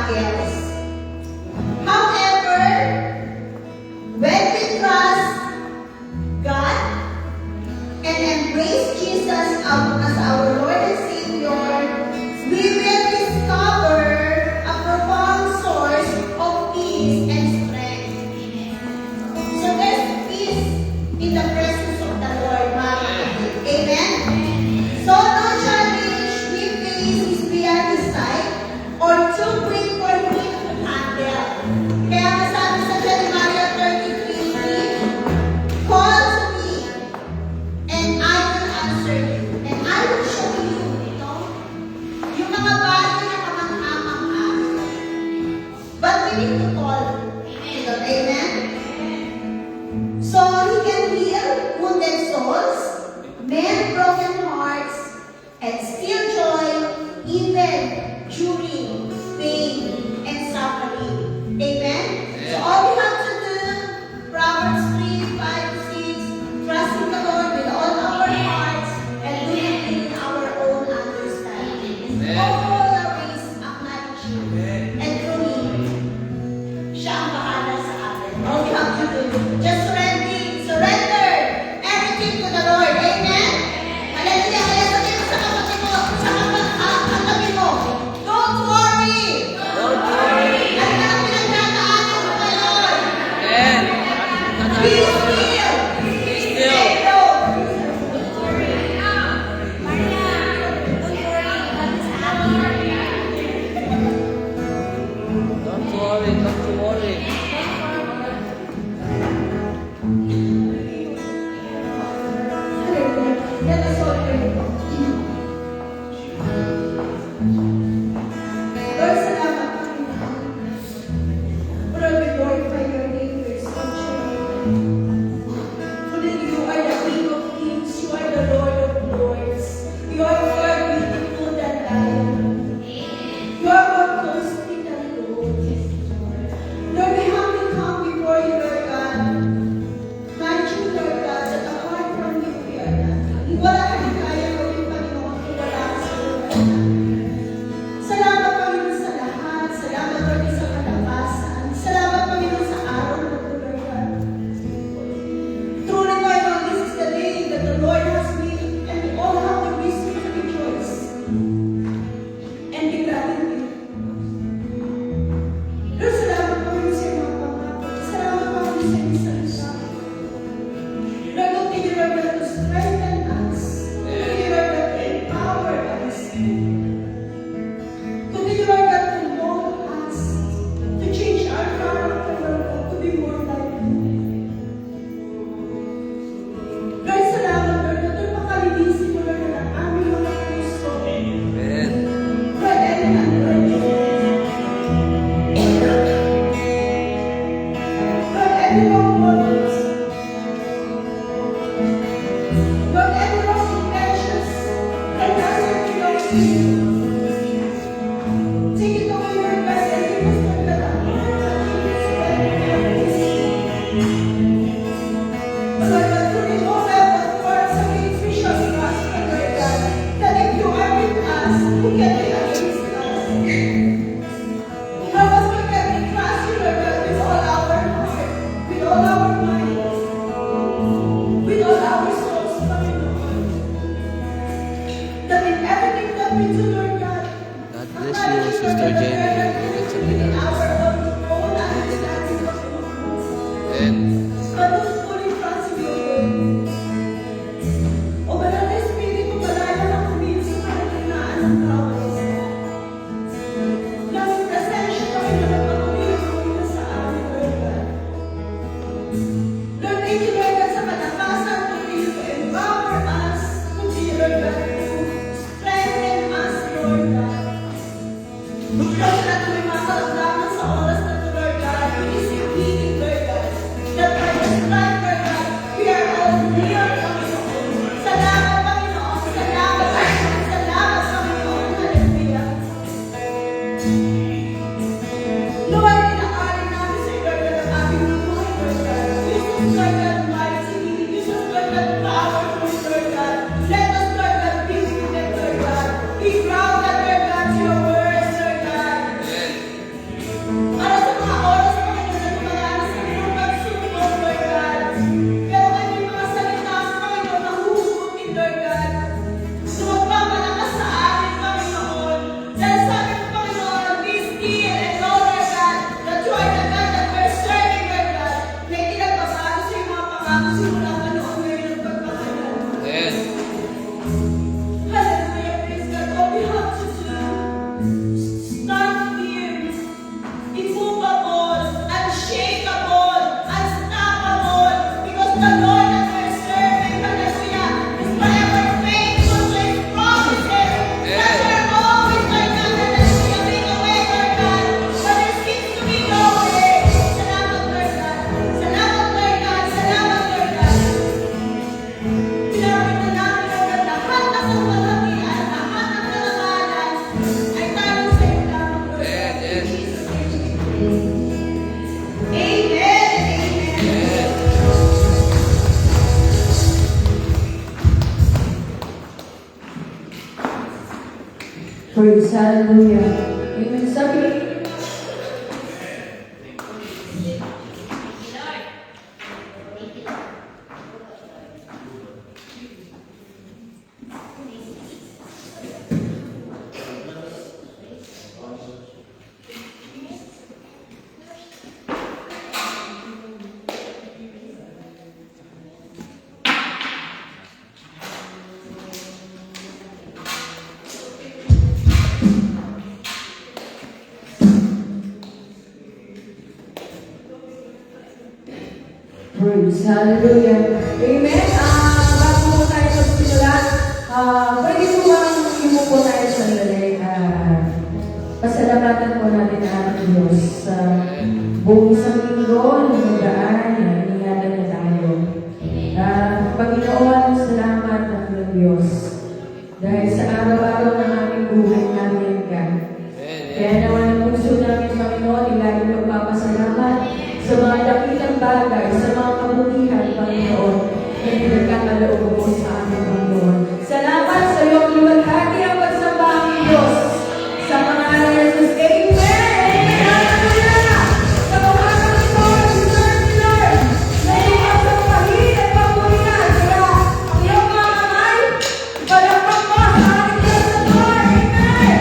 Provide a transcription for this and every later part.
struggles. However, when we trust God and embrace Jesus as our Lord and Savior, we will discover a profound source of peace and strength. So there's peace in the presence of the Lord, mga kapatid. Amen? So no challenge we face is beyond His sight or too great for Him to handle. Kaya masabi sa Jeremiah 33:3, call to me and I will answer you and I will show you, yung mga bagay na kamangha-mangha. But we need to call. Amen? So He can heal wounded souls, mend broken hearts, and steal joy even during pain and suffering. Amen? So all we have to do, Proverbs 3:5-6, trust in the Lord with all our hearts and do not lean in our own understanding. All our ways acknowledge Him. And through Him, Siya ang bahala sa atin. All we have to do, just surrender everything to the Lord. Amen? Hallelujah. Kaya sabihin mo sa kapatid mo, sa katabi mo, don't worry. Don't worry. Ano na ang pinagdadaanan mo ngayon? Amen. Be still. Be still. Take note. Don't worry. Don't worry. Let us all pray. Lord, salamat Panginoon. Lord, we glorify your name, we exalt your name. Truly, you are the King of Kings, you are the Lord of Lords. You are more beautiful than lion. You are more costly than gold. Lord, we have Praise, hallelujah. Amen. Sabi, praise, hallelujah. Amen. Bago po tayo magsimula, pwede po bang imupo tayo sa lalay. Pasalamatan po natin ang ating Diyos sa buong isang linggo na nagaan na iningatan niya tayo. Panginoon, salamat ng Diyos. Dahil sa araw-araw ng aming buhay namin ka. Kaya naman ang puso namin, Panginoon, ilagi magpapasalamat sa mga dakilang bagay, sa mga kabutihan, Panginoon, na pinagkakaloob mo sa aming Panginoon. Salamat sa iyong luwalhati ang pagsamba ang Diyos. Sa mga Jesus, Amen! Hallelujah! Sa mga Panginoon, Lord, Lord, na iyong ang pahid at pagpulihan. Kaya ang iyong mga kamay, palakpak mo sa ating Diyos sa Lord. Amen!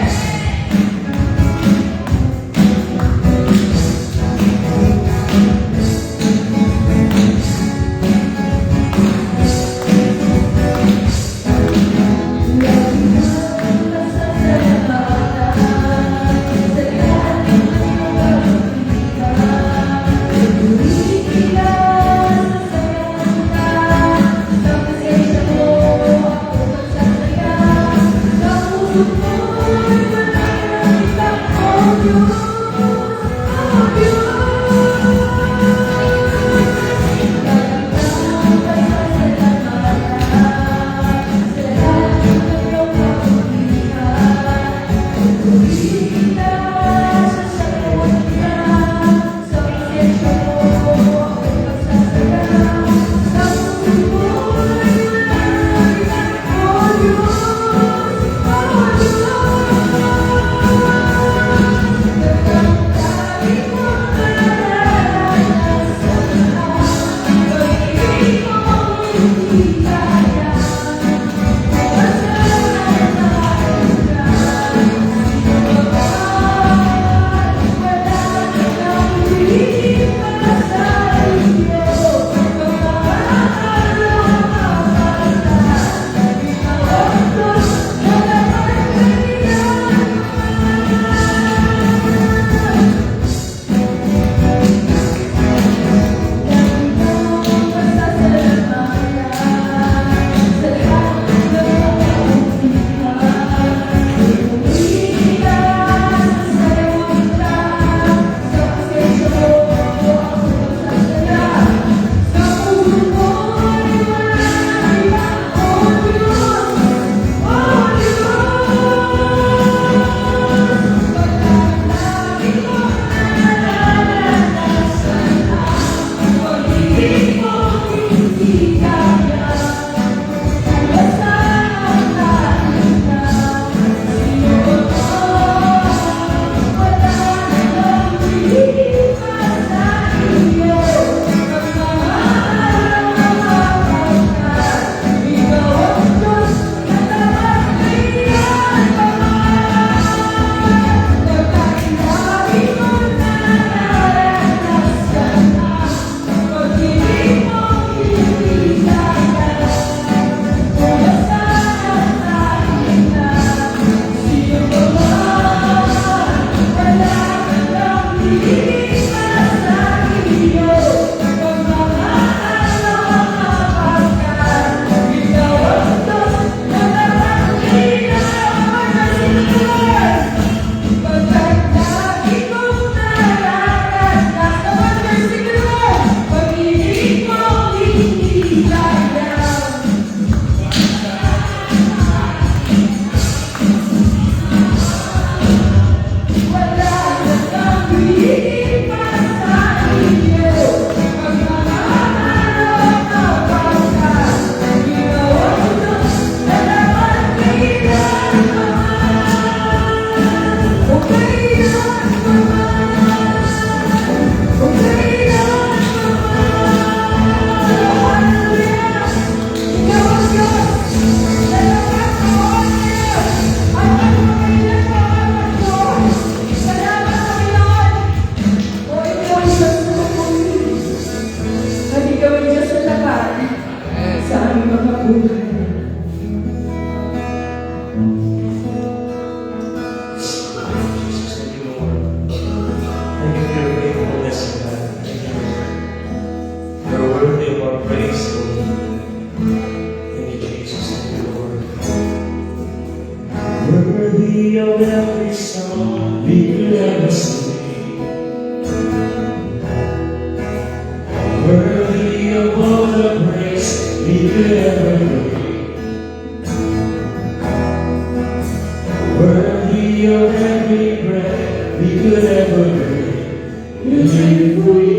we'll live for you.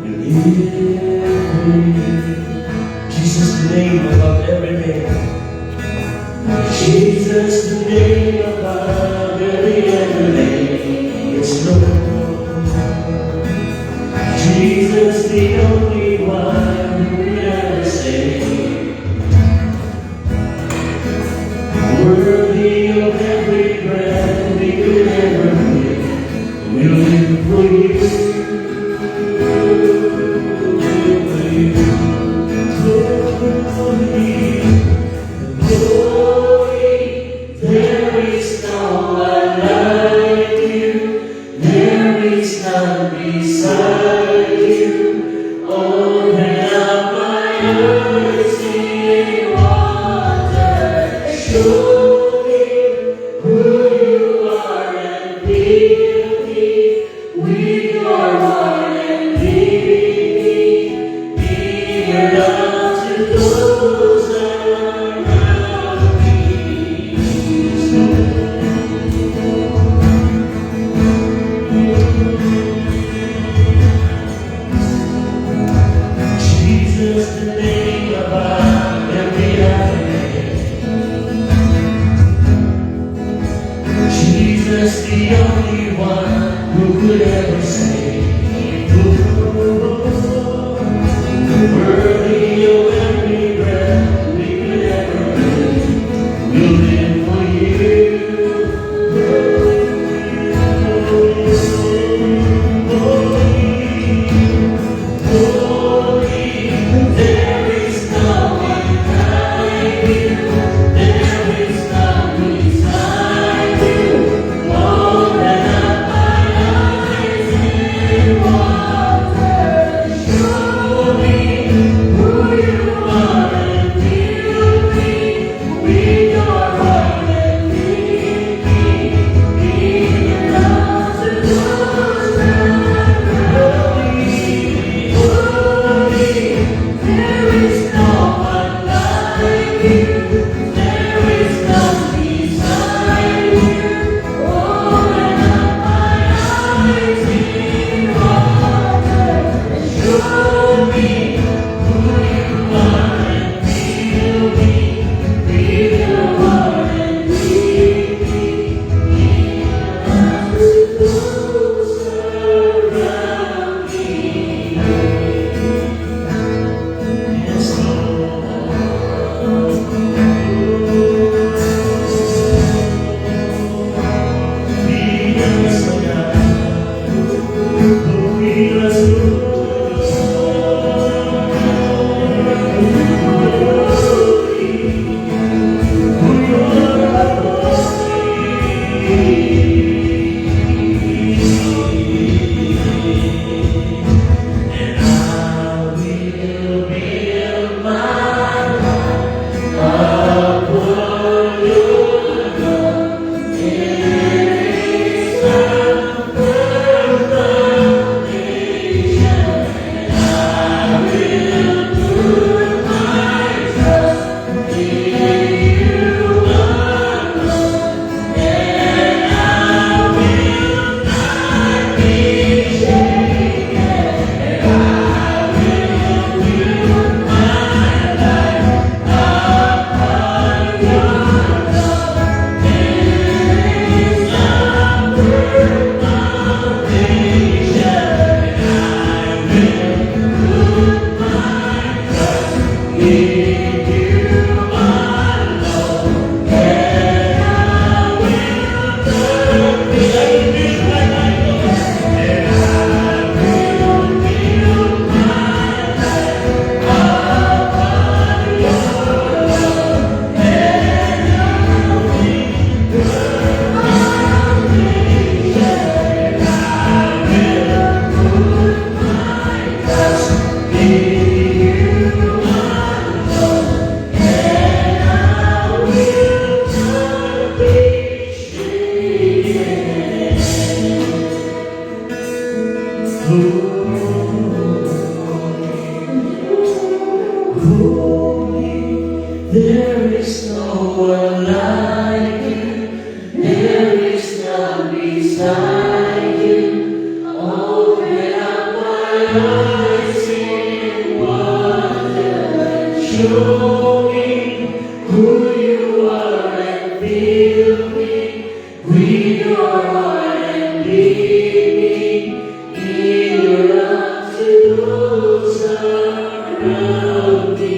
We'll live for you. Jesus, the name above every name. Jesus, the name above every other name. It's Lord. Jesus, the only one who will ever save. Worthy of every breath we could ever breathe. We'll live for you. There is no one like you. There is none beside you. Open up my eyes in wonder. Show me who you are and fill me with your heart and dignity. Eager love to those around me. Jesus, the name above every other name. Jesus, the only one who could ever save. Worthy of every breath we could ever breathe. We'll live for you. There is no one like you. There is none beside you. Open like you. Open up my eyes in wonder. Show me who you are and fill me with your heart and lead me in your love to those around me.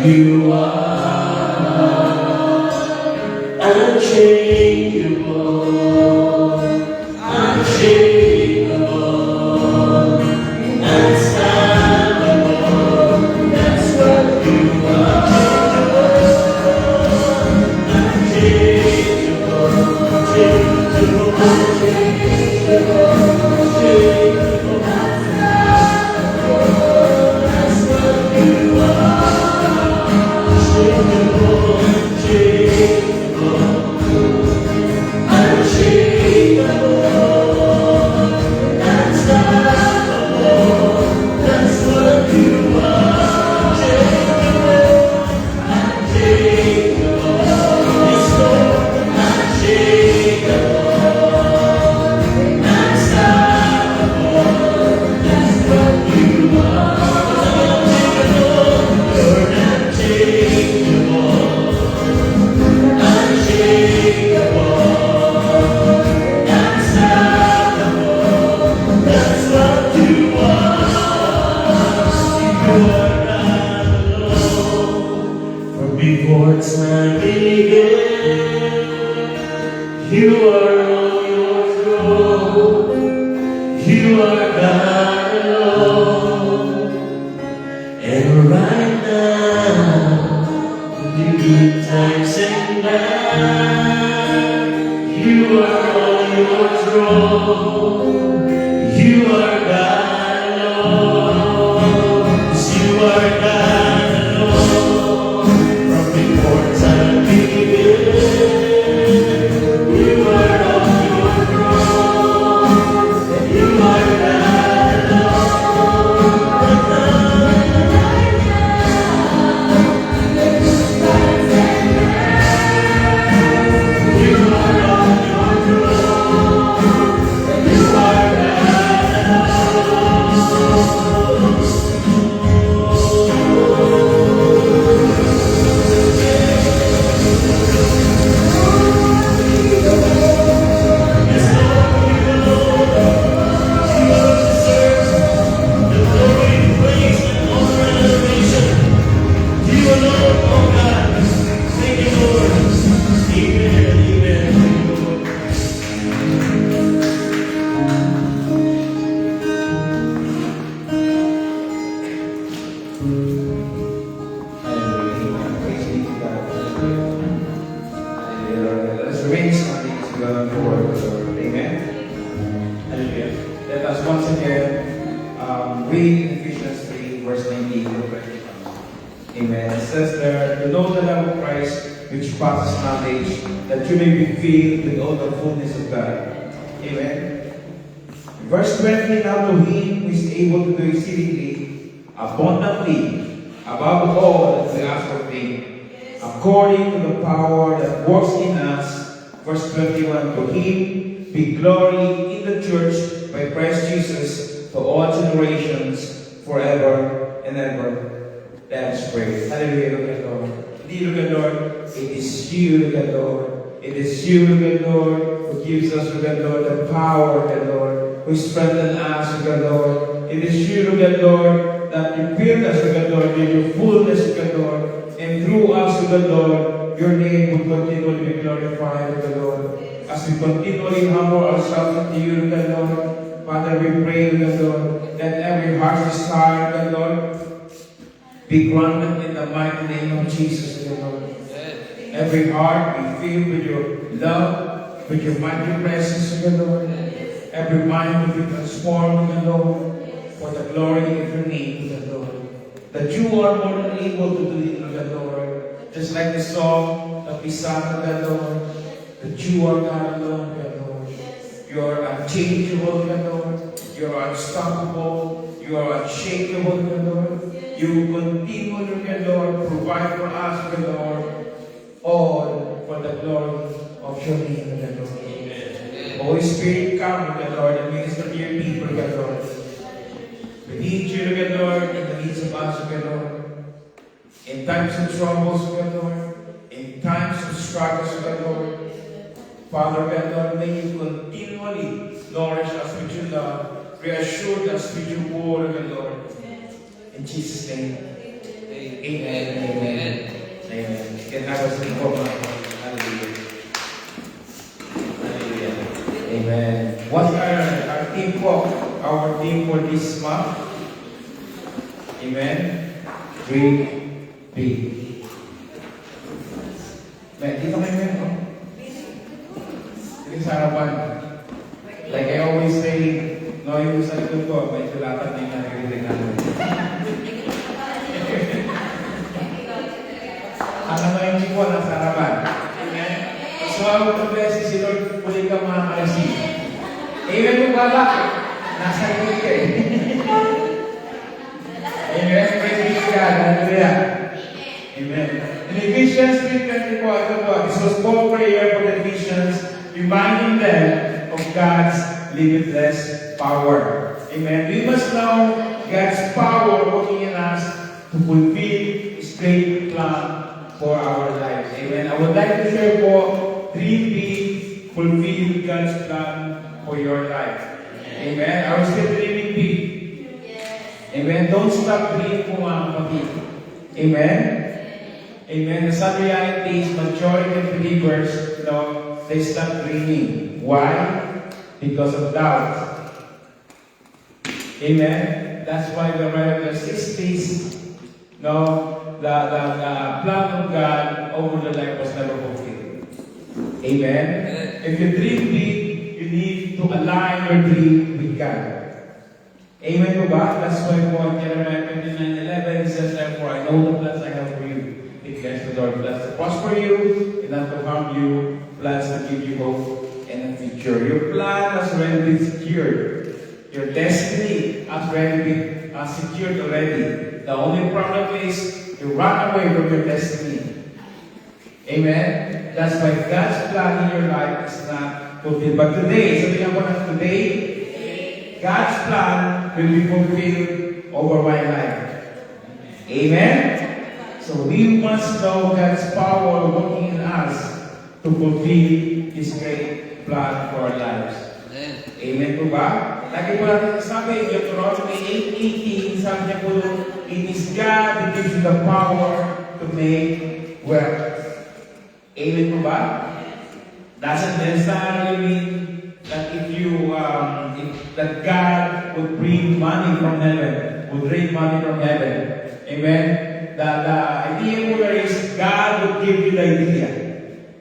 you are. Unchangeable, unchangeable, unstoppable. That's what you are. Unchangeable, changeable, unchangeable, changeable, unstoppable. That's what you are. Changeable, before time began, you are on your throne. You are God alone. And right now, the good times and bad, you are on your throne. You are God alone. Yes, you are God alone. From before time began, you are on your throne. You are God you are on your throne. You are you alone, oh God. Thank you, Lord. Amen. Amen. Let's remain standing as we go forward with the Lord. Amen. Hallelujah. Let us once again read Ephesians 3, verse 19 to 21. Amen. It says there, to know the love of Christ which passes knowledge, that you may be filled with all the fullness of God. Amen. Verse 20, now to him who is able to do exceedingly, abundantly, above all that we ask or think, according to the power that works in us. Verse 21, to him be glory in the church by Christ Jesus for all generations, forever and ever. Let us pray. Hallelujah, look at Lord. Indeed, look at Lord. It is you, look at Lord. It is you, look at Lord, who gives us, look at Lord, the power, look at Lord, who strengthens us, look at Lord. It is you, look at Lord, that you build us, look at Lord, with your fullness, look at Lord. And through us, look at Lord, your name will continually be glorified, look at Lord. As we continually humble ourselves unto you, look at Lord. Father, we pray, look at Lord, that every heart's desire, look at Lord, be granted in the mighty name of Jesus, look at Lord. Every heart be filled with your love, with your mighty presence, look at Lord. Every mind will be transformed, look at Lord, for the glory of your name, look at Lord. That you are more than able to do it, look at Lord. Just like the song that we sang, look at Lord. That you are God alone, look at Lord. You are unchangeable, look at Lord. You are unstoppable. You are unshakable, look at Lord. You continue, look at Lord, provide for us, look at Lord. All for the glory of your name, look at Lord. Holy Spirit, come, look at Lord, and minister to your people, look at Lord. We need you, look at Lord, in the needs of us, look at Lord. In times of troubles, look at Lord. In times of struggles, look at Lord. Father, look at Lord, may you continually nourish us with your love, reassure us with your word, look at Lord. In Jesus' name, Amen. Amen. Amen. You can have a seat for mga Hallelujah. Hallelujah. Amen. What's our theme for? Our theme for this month? Amen. Dream big. Dito kayo ngayon, no? Dito sa harapan. Like I always say, no, yung sa likod ko, may sulatan na yung naririnig namin. Ang naman yung chiko, nasa harapan. Amen? So, I will bless si Lord, muli ka mga kalasi. Amen mo bala? Nasa likod ka eh. Amen? Praise be to God. Hallelujah. Amen. In Ephesians 3:24, this was Paul's prayer for the Ephesians, reminding them of God's limitless power. Amen. We must know God's power working in us to fulfill His great plan for our lives. Amen. I would like to share for dream big, fulfill God's plan for your life. Amen. Are we still dreaming big? Amen. Don't stop dreaming kung mga kapatid. Amen. Amen. The sad reality is majority of believers, they stop dreaming. Why? Because of doubt. Amen. That's why the 60s, the plan of God over the life was never fulfilled. Amen. If you dream big, you need to align your dream with God. Amen po ba? That's why po, Jeremiah 29:11 says, therefore, I know the plans I have for you. Declares the Lord, plans to prosper you and not to harm you, plans to give you hope and a future. Your plan has already been secured. Your destiny has already been secured already. The only problem is you run away from your destiny. Amen? That's why God's plan in your life is not fulfilled. But today, sabihin ko na today, God's plan will be fulfilled over my life. Amen? So we must know God's power working in us to fulfill His great plan for our lives. Amen po ba? Lagi po natin sabi, Deuteronomy 8:18, sabi niya po, it is God who gives you the power to make wealth. Amen po ba? Doesn't necessarily mean that if that God would bring money from heaven, would rain money from heaven. Amen? The idea here is God would give you the idea.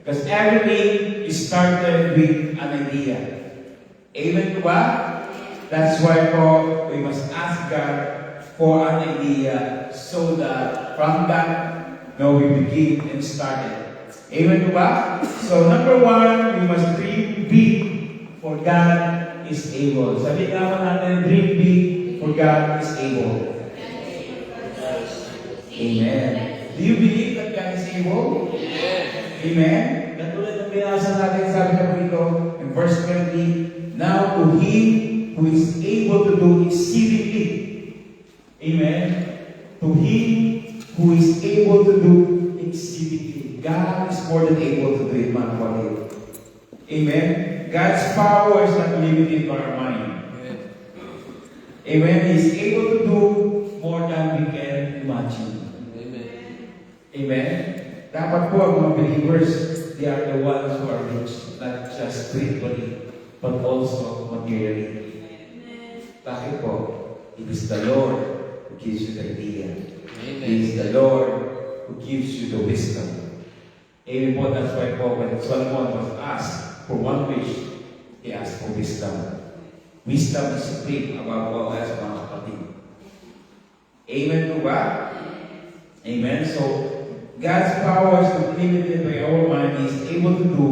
Because everything is started with an idea. Amen po ba? That's why we must ask God for an idea so that from that, we begin and start it. Amen po ba? So number one, we must dream big, for God is able. Sabi naman natin, dream big, for God is able. Amen. Do you believe that God is able? Amen. Katulad ng binasa natin, sabi na po ito, in verse 20, now to Him who is able to do exceedingly. Amen. To Him who is able to do exceedingly. God is more than able to do it, man. Amen. God's power is not limited by our mind. Amen. He is able to do more than we can imagine. Amen. Dapat po ang mga believers, they are the ones who are rich, not just spiritually, but also materially. Bakit po? It is the Lord who gives you the idea. It is the Lord who gives you the wisdom. Amen po. That's why po, when Solomon was asked for one wish, he asked for wisdom. Wisdom is supreme above all else, mga kapatid. Amen po ba? Amen. So, God's power is not limited by our mind. He is able to do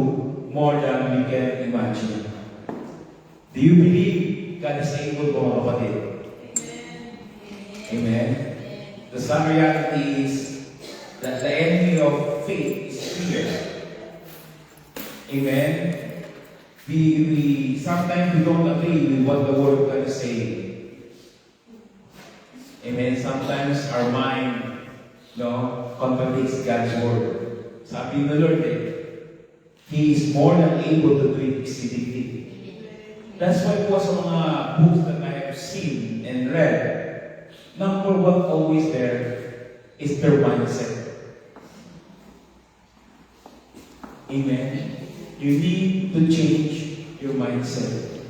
more than we can imagine. Do you believe God is able, mga kapatid? Amen. The sad reality is that the enemy of faith is fear. Amen. We sometimes we don't agree with what the Word of God is saying. Amen. Sometimes our mind contradicts God's Word. Sabi ng Lord, He is more than able to do it exceedingly. That's why po sa mga books that I have seen and read, number one always there, is their mindset. Amen. You need to change your mindset.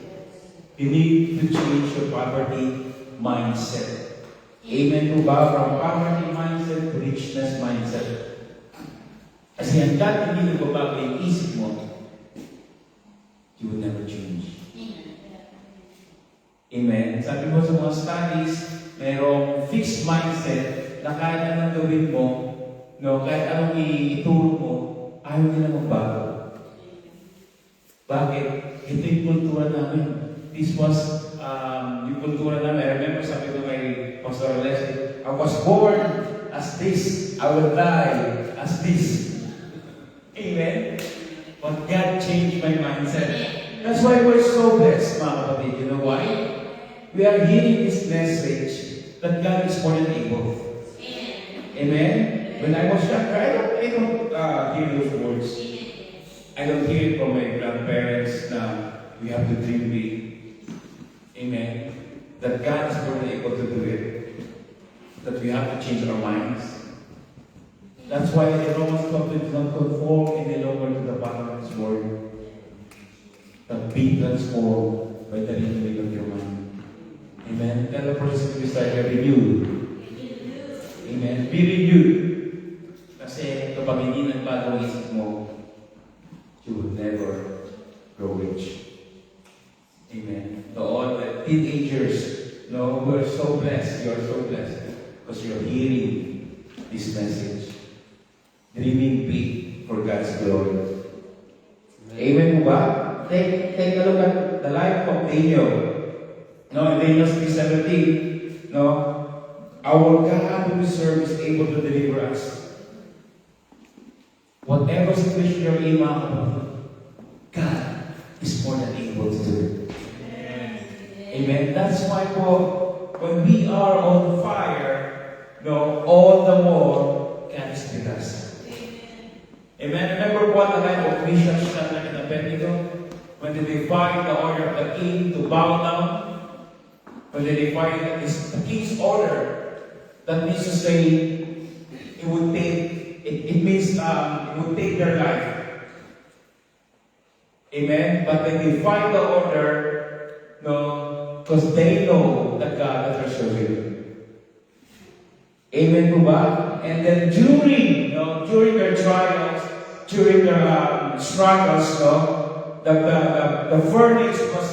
You need to change your poverty mindset. Amen po ba? From poverty mindset to richness mindset. Kasi hanggat hindi nagbabago yung isip mo, you will never change. Amen. Sabi mo sa mga studies, merong fixed mindset na kahit anong gawin mo, no, kahit anong ituro mo, ayaw nila magbago. Bakit? Ito yung kultura namin. This was yung kultura namin. I remember sabi ko kay Pastor Leslie, I was born as this. I will die as this. Amen? But God changed my mindset. That's why we're so blessed, mga kapatid. You know why? We are hearing this message that God is more than able. Amen? When I was younger, I don't hear those words. I don't hear it from my grandparents na we have to dream big. Amen? That God is more than able to do it. That we have to change our minds. That's why in Romans 12, do not conform any longer to the pattern of this world, but be transformed by the renewing of your mind. Amen. Tell the person beside you, renewed. Amen. Be renewed. Kasi kapag hindi nagbago ang isip mo, you will never grow rich. Amen. To all the teenagers, no, we are so blessed. You are so blessed because you are hearing this message. Dreaming big for God's glory. Amen po ba? Take a look at the life of Daniel. No, in Daniel 3:17, no, our God who we serve is able to deliver us. Whatever situation you're in, mga kapatid, God is more than able to do it. Amen. That's why po, when we are on fire, no, all the more God is with us. Amen. Remember what the life of Meshach, Shadrach, and Abednego? When they defied the order of the king to bow down, when they defied the king's order, that means to say it would take it would take their life. Amen. But they defied the order, no, because they know the God that they're serving. Amen po ba? And then during their trials, during their struggles, no, the furnace was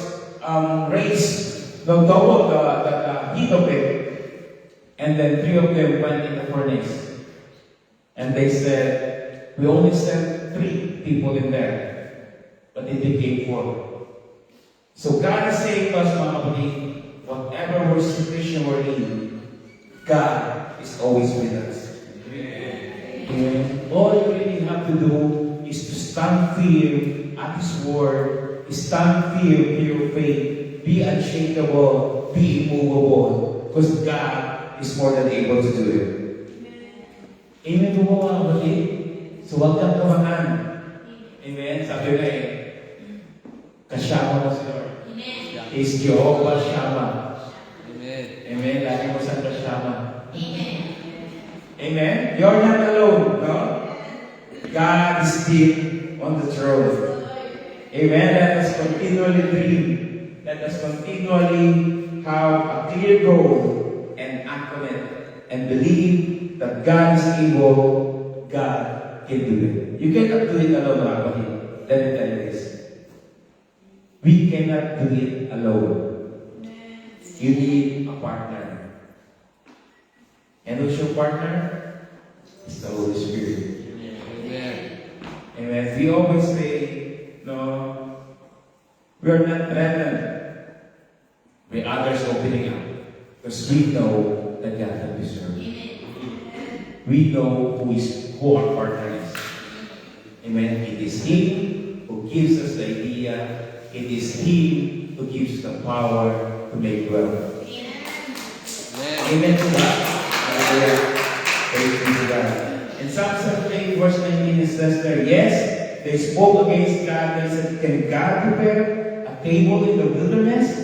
raised, double the heat of it. And then 3 of them went in the furnace. And they said, we only sent 3 people in there, but it became 4. So God is saying to us, mga kapatid, whatever situation we're in, God is always with us. Amen. All you really have to do is to stand firm at His word, stand firm to your faith, be unshakable, be immovable, because God is more than able to do it. Amen po mga kapatid. So huwag kang kamangan. Amen. Sabi na kasama na si Lord. Is Jehovah Shammah. Amen. Amen. Lagi mo sa kasama. Amen. You're not alone, no? God is still on the throne. Amen. Let us continually dream. Let us continually have a clear goal and act on it. And believe that God is able, God can do it. You cannot do it alone, mga kapatid. Let me tell you this. We cannot do it alone. You need a partner. And who's your partner? It's the Holy Spirit. Amen. Amen. We always say, no, we are not threatened by others opening up. Because we know that God can be served. We know who our partner is. Amen. It is Him who gives us the idea. It is Him who gives the power to make wealth. Amen to God. Hallelujah. Praise be to God. In Psalm 78, verse 19, it says there, yes, they spoke against God. They said, can God prepare a table in the wilderness?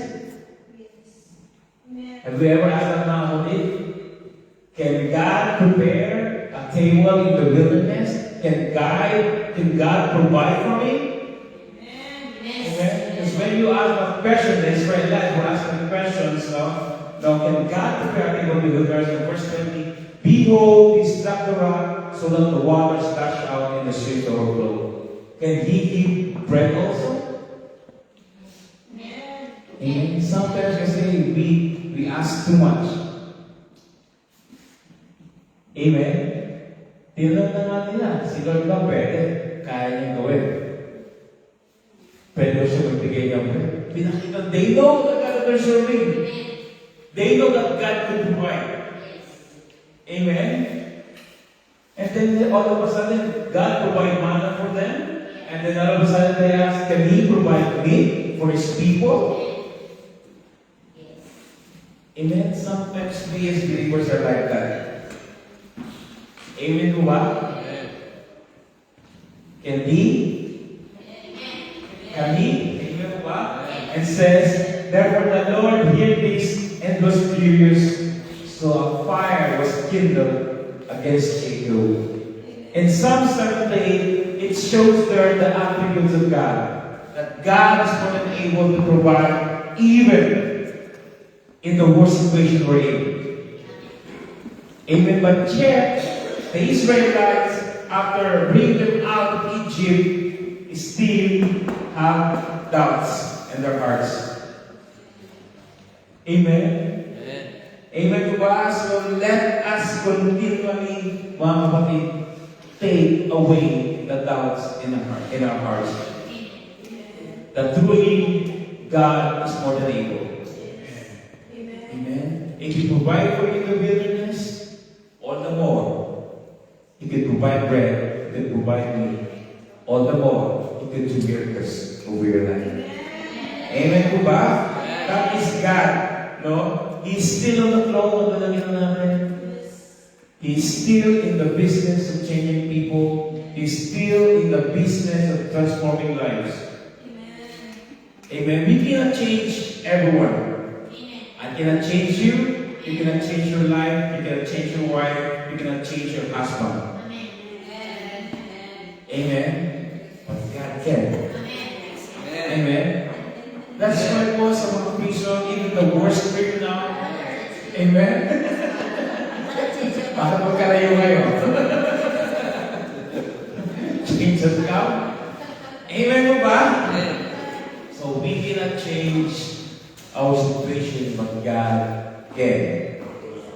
Have you ever asked that, mga kapatid? Can God prepare a table in the wilderness? Can God provide for me? Amen. Because when you ask a question, the Israelites were asking questions, can God prepare a table in the wilderness? In verse 20, behold, he struck the rock so that the waters gush out and the streams overflow. Can he give bread also? Amen. Sometimes I say we ask too much. Amen. Tinanong na nga nila, si Lord ba pwede? Kaya niyang gawin. Pwede siya magbigay ng bread. Pinakita, they know that God they're serving. They know that God could provide. Amen. And then all of a sudden, God provide manna for them. And then all of a sudden they ask, can He provide meat for His people? Amen. Sometimes we as believers are like that. Amen po ba? Can He? Can He? Amen po ba? And says, therefore the Lord heard this and was furious, so a fire was kindled against Jacob. In Psalm 78, it shows there the attributes of God. That God is more than able to provide even in the worst situation we're in. Amen. But yet, the Israelites, after bringing them out of Egypt, still have doubts in their hearts. Amen. Amen po ba? So let us continually, mga kapatid, take away the doubts in our hearts. That truly God is more than able. Amen. If He provide for you in the wilderness, all the more. He can provide bread, He can provide meat. All the more, He can do miracles over your life. Amen po ba? That is God. No? He's still on the throne. He's still in the business of changing people. He's still in the business of transforming lives. Amen. We cannot change everyone. I cannot change you. You cannot change your life. You cannot change your wife. You cannot change your husband. Amen. But God can. Amen. That's why po sa mga Kristo, even the worst criminal. Amen. Para magkalayo ngayon. Change of God. Amen po ba? So we cannot change our situation, but God can.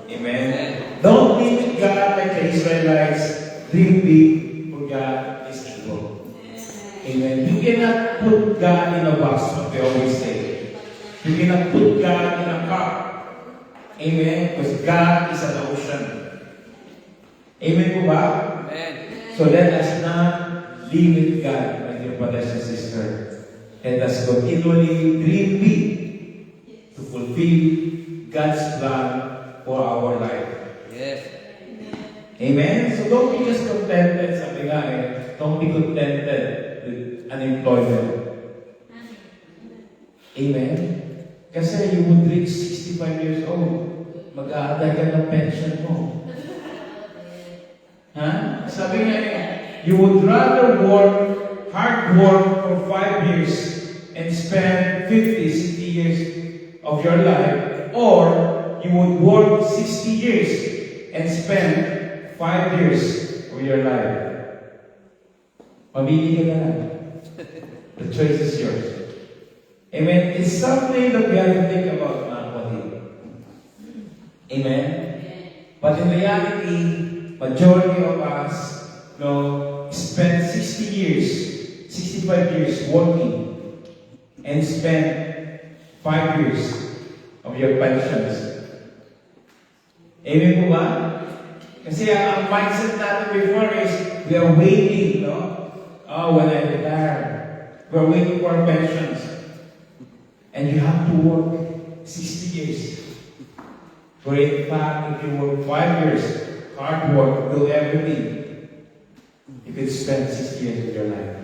Amen. Don't limit God like the Israelites. Dream big, for God is able. Amen. You cannot put God in a box, what they always say. You cannot put God in a cup. Amen. Because God is an ocean. Amen po ba? So let us not limit God, my dear brothers and sisters. Let us continually dream big to fulfill God's plan for our life. Yes. Amen? So don't be just contented, sabi nga don't be contented with unemployment. Amen? Kasi you would reach 65 years old, mag-aantay ka ng pension mo. Ha? Sabi nga you would rather hard work for 5 years and spend 50, 60 years of your life, or you would work 60 years and spend 5 years of your life. Mamili ka na lang. The choice is yours. Amen? It's something that we have to think about, mga kapatid. Amen? But in reality, majority of us spend 60 years, 65 years working and spend 5 years of your pensions. Amen po ba? Kasi ang mindset natin before is we are waiting, when I retire. We're waiting for our pensions. And you have to work 60 years. For in fact, if you work 5 years, hard work, do everything, you can spend 60 years of your life.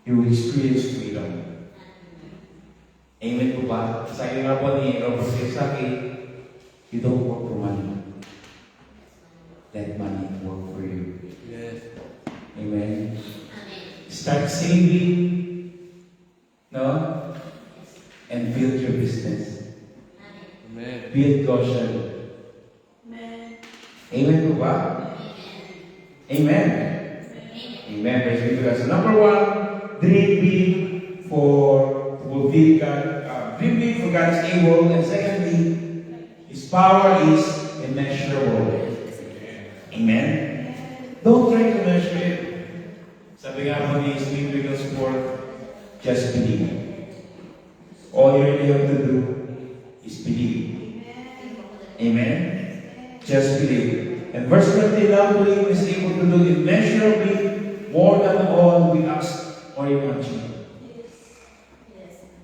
You will experience freedom. Amen po ba? Sa iyo nga po ni Robert Kiyosaki, you don't work for money. let money work for you. Yes. Amen. Start saving, no? And build your business. Amen. Build Goshen. Amen po ba? Amen. Amen. Praise be to God. So number one, dream big for fulfill God. Dream big for God is able. And secondly, His power is immeasurable. Amen. Don't try to measure it. Sabi nga po ni Smith Wigglesworth, just believe. All you really have to do is believe. Amen. Just believe. And verse 20, now believe is able to do immeasurably more than all we ask or imagine.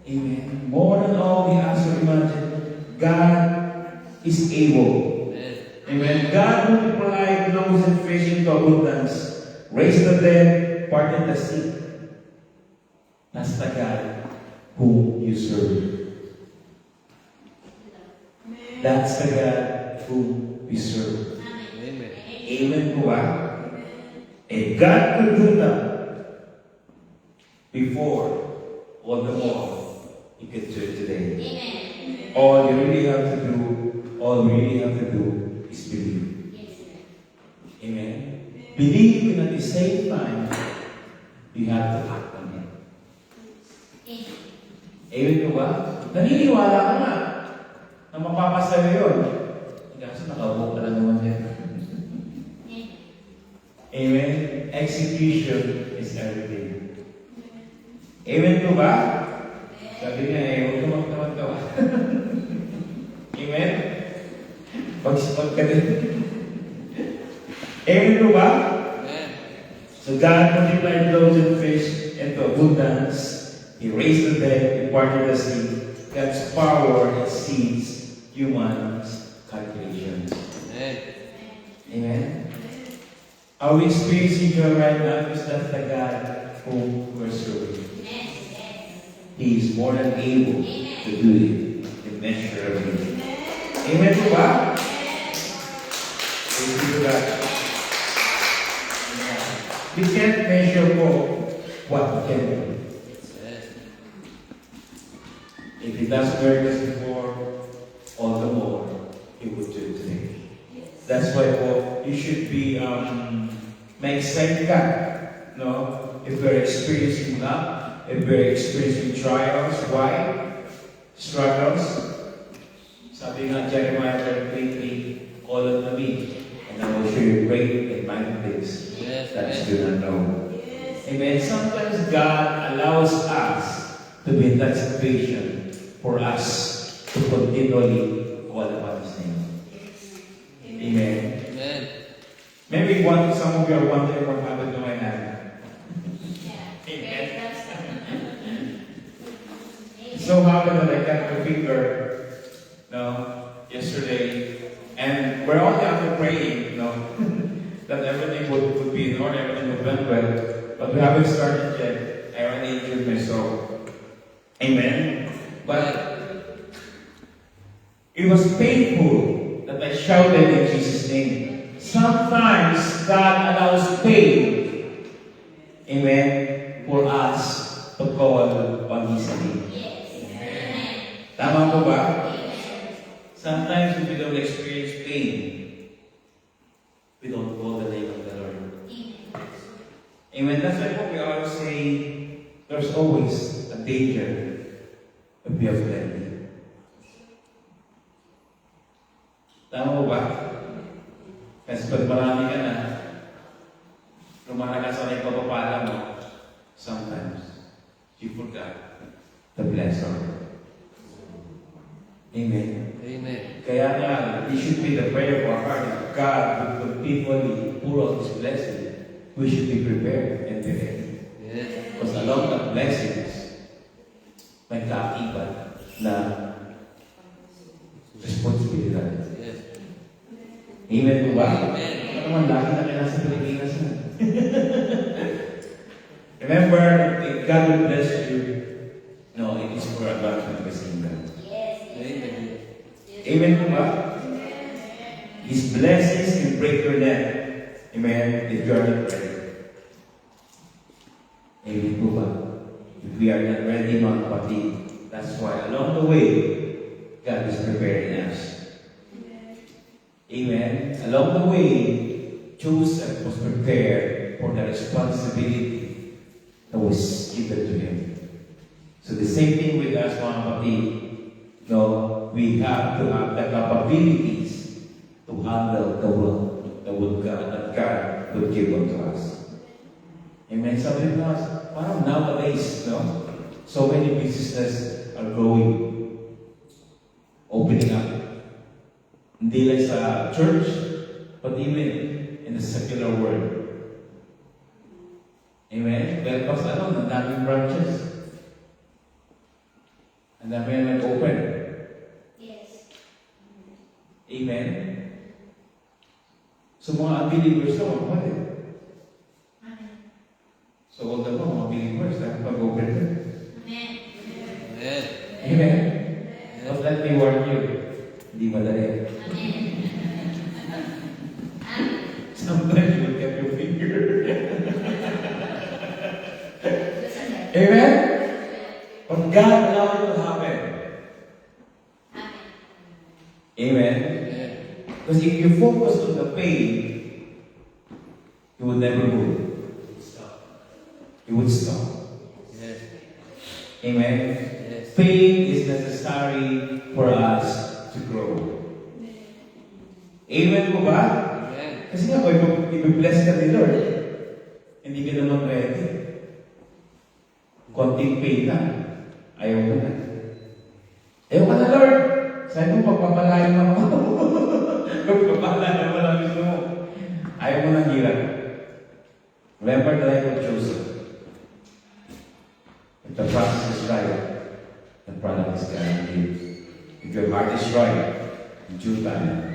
Amen. More than all we ask or imagine, God is able. Amen. God multiplied loaves and fish into abundance, raised the dead, parted the sick. That's the God whom you serve. That's the God whom we serve. Amen. Amen po ba? And God could do that before, all the more He could do it today. All you really have to do, all we really have to do is believe. Amen. Believe, and at the same time, you have to act on it. Amen po ba? Naniniwala ka na na mapapasayo yun. Kasi nakaupo ka lang naman yan. Amen. Execution is everything. Amen po ba? Sabi niya, huwag ka magtamad-tawa. Amen? Pagsipag ka din. Amen po ba? Amen. So God multiplied loaves and fish into abundance. He raised the dead, He parted the sea. God's power exceeds humans' calculations. Amen. Amen? Are we experiencing joy right now? Because that's the God whom we're serving. He is more than able to do it immeasurably. Amen po ba? Praise be to God. We can't measure what we can do. If He does miracles before, all the more He would do it today. That's why you should be ma-excite ka. No? If we're experiencing love, if we're experiencing trials, why? Struggles. Sabi nga Jeremiah 33, call unto me, and I will show you great and mighty things that you do not know. Amen. Sometimes God allows us to be in that situation for us to continually call upon His name. Amen. Amen. Maybe some of you are wondering what happened to my hand. Amen. So happened that I got my finger, yesterday, and we're only after praying, that everything would be in order, everything would went well, but we haven't started yet. I already injured myself. Amen. But it was painful that I shouted in Jesus' name. Sometimes God allows pain, amen, for us to call on His name. Tama po ba? Sometimes if we don't experience pain, we don't call the name of the Lord. Amen. That's why we always say there's always a danger if we have plenty. Tama po ba? Kasi pag marami ka na, lumalakas sa pagpapala mo, sometimes you forgot the blessing. Amen. Amen. Kaya nga, it should be the prayer of our heart. If God would continually pour out His blessing, we should be prepared and be ready. Yes. Because along the blessings, may kaiba na responsibilidad. Yes. Amen po ba? Amen. Ano naman, lagi na kailangan sa Pilipinas na. Remember, if God will bless you, no, it is for advancement of His kingdom. Amen. Amen po ba? His blessings will break your net. are not ready. Amen po ba? If we are not ready, mga kapatid, that's why along the way, God is preparing us. Amen. Along the way, Joseph was prepared for the responsibility that was given to him. So the same thing with us, mga kapatid. No, we have to have the capabilities to handle the work that God would give unto us. Amen. Sabi mo, parang nowadays, no? So many businesses are growing, opening up. Hindi lang sa church, but even in the secular world. Amen? Well, kasi ang daming branches. Ang dami na nag-open. Yes. Amen? So mga unbelievers na, magpalit. Amen. So all the mga believers na pag-open na. Amen. Amen. Amen? Don't let me warn you. Hindi madali. Sometimes you will get your finger. Amen? But God allowed it to happen. Amen? Because if you focus on the pain, you will never move. You would stop. Yes. Amen? Yes. Pain is necessary for us to grow. Amen po ba? Amen. Kasi nga, kung i-bless ka ni Lord, hindi ka naman ready. Konting pain na, ayaw ka na. Ayaw ka na, Lord! Saan mo pagpapalayan mo ako? Pagpapalayan mo lang gusto mo. Ayaw mo nang hirap. Remember the life of Joseph. If the process is right, the product is guaranteed. If your heart is right, in due time,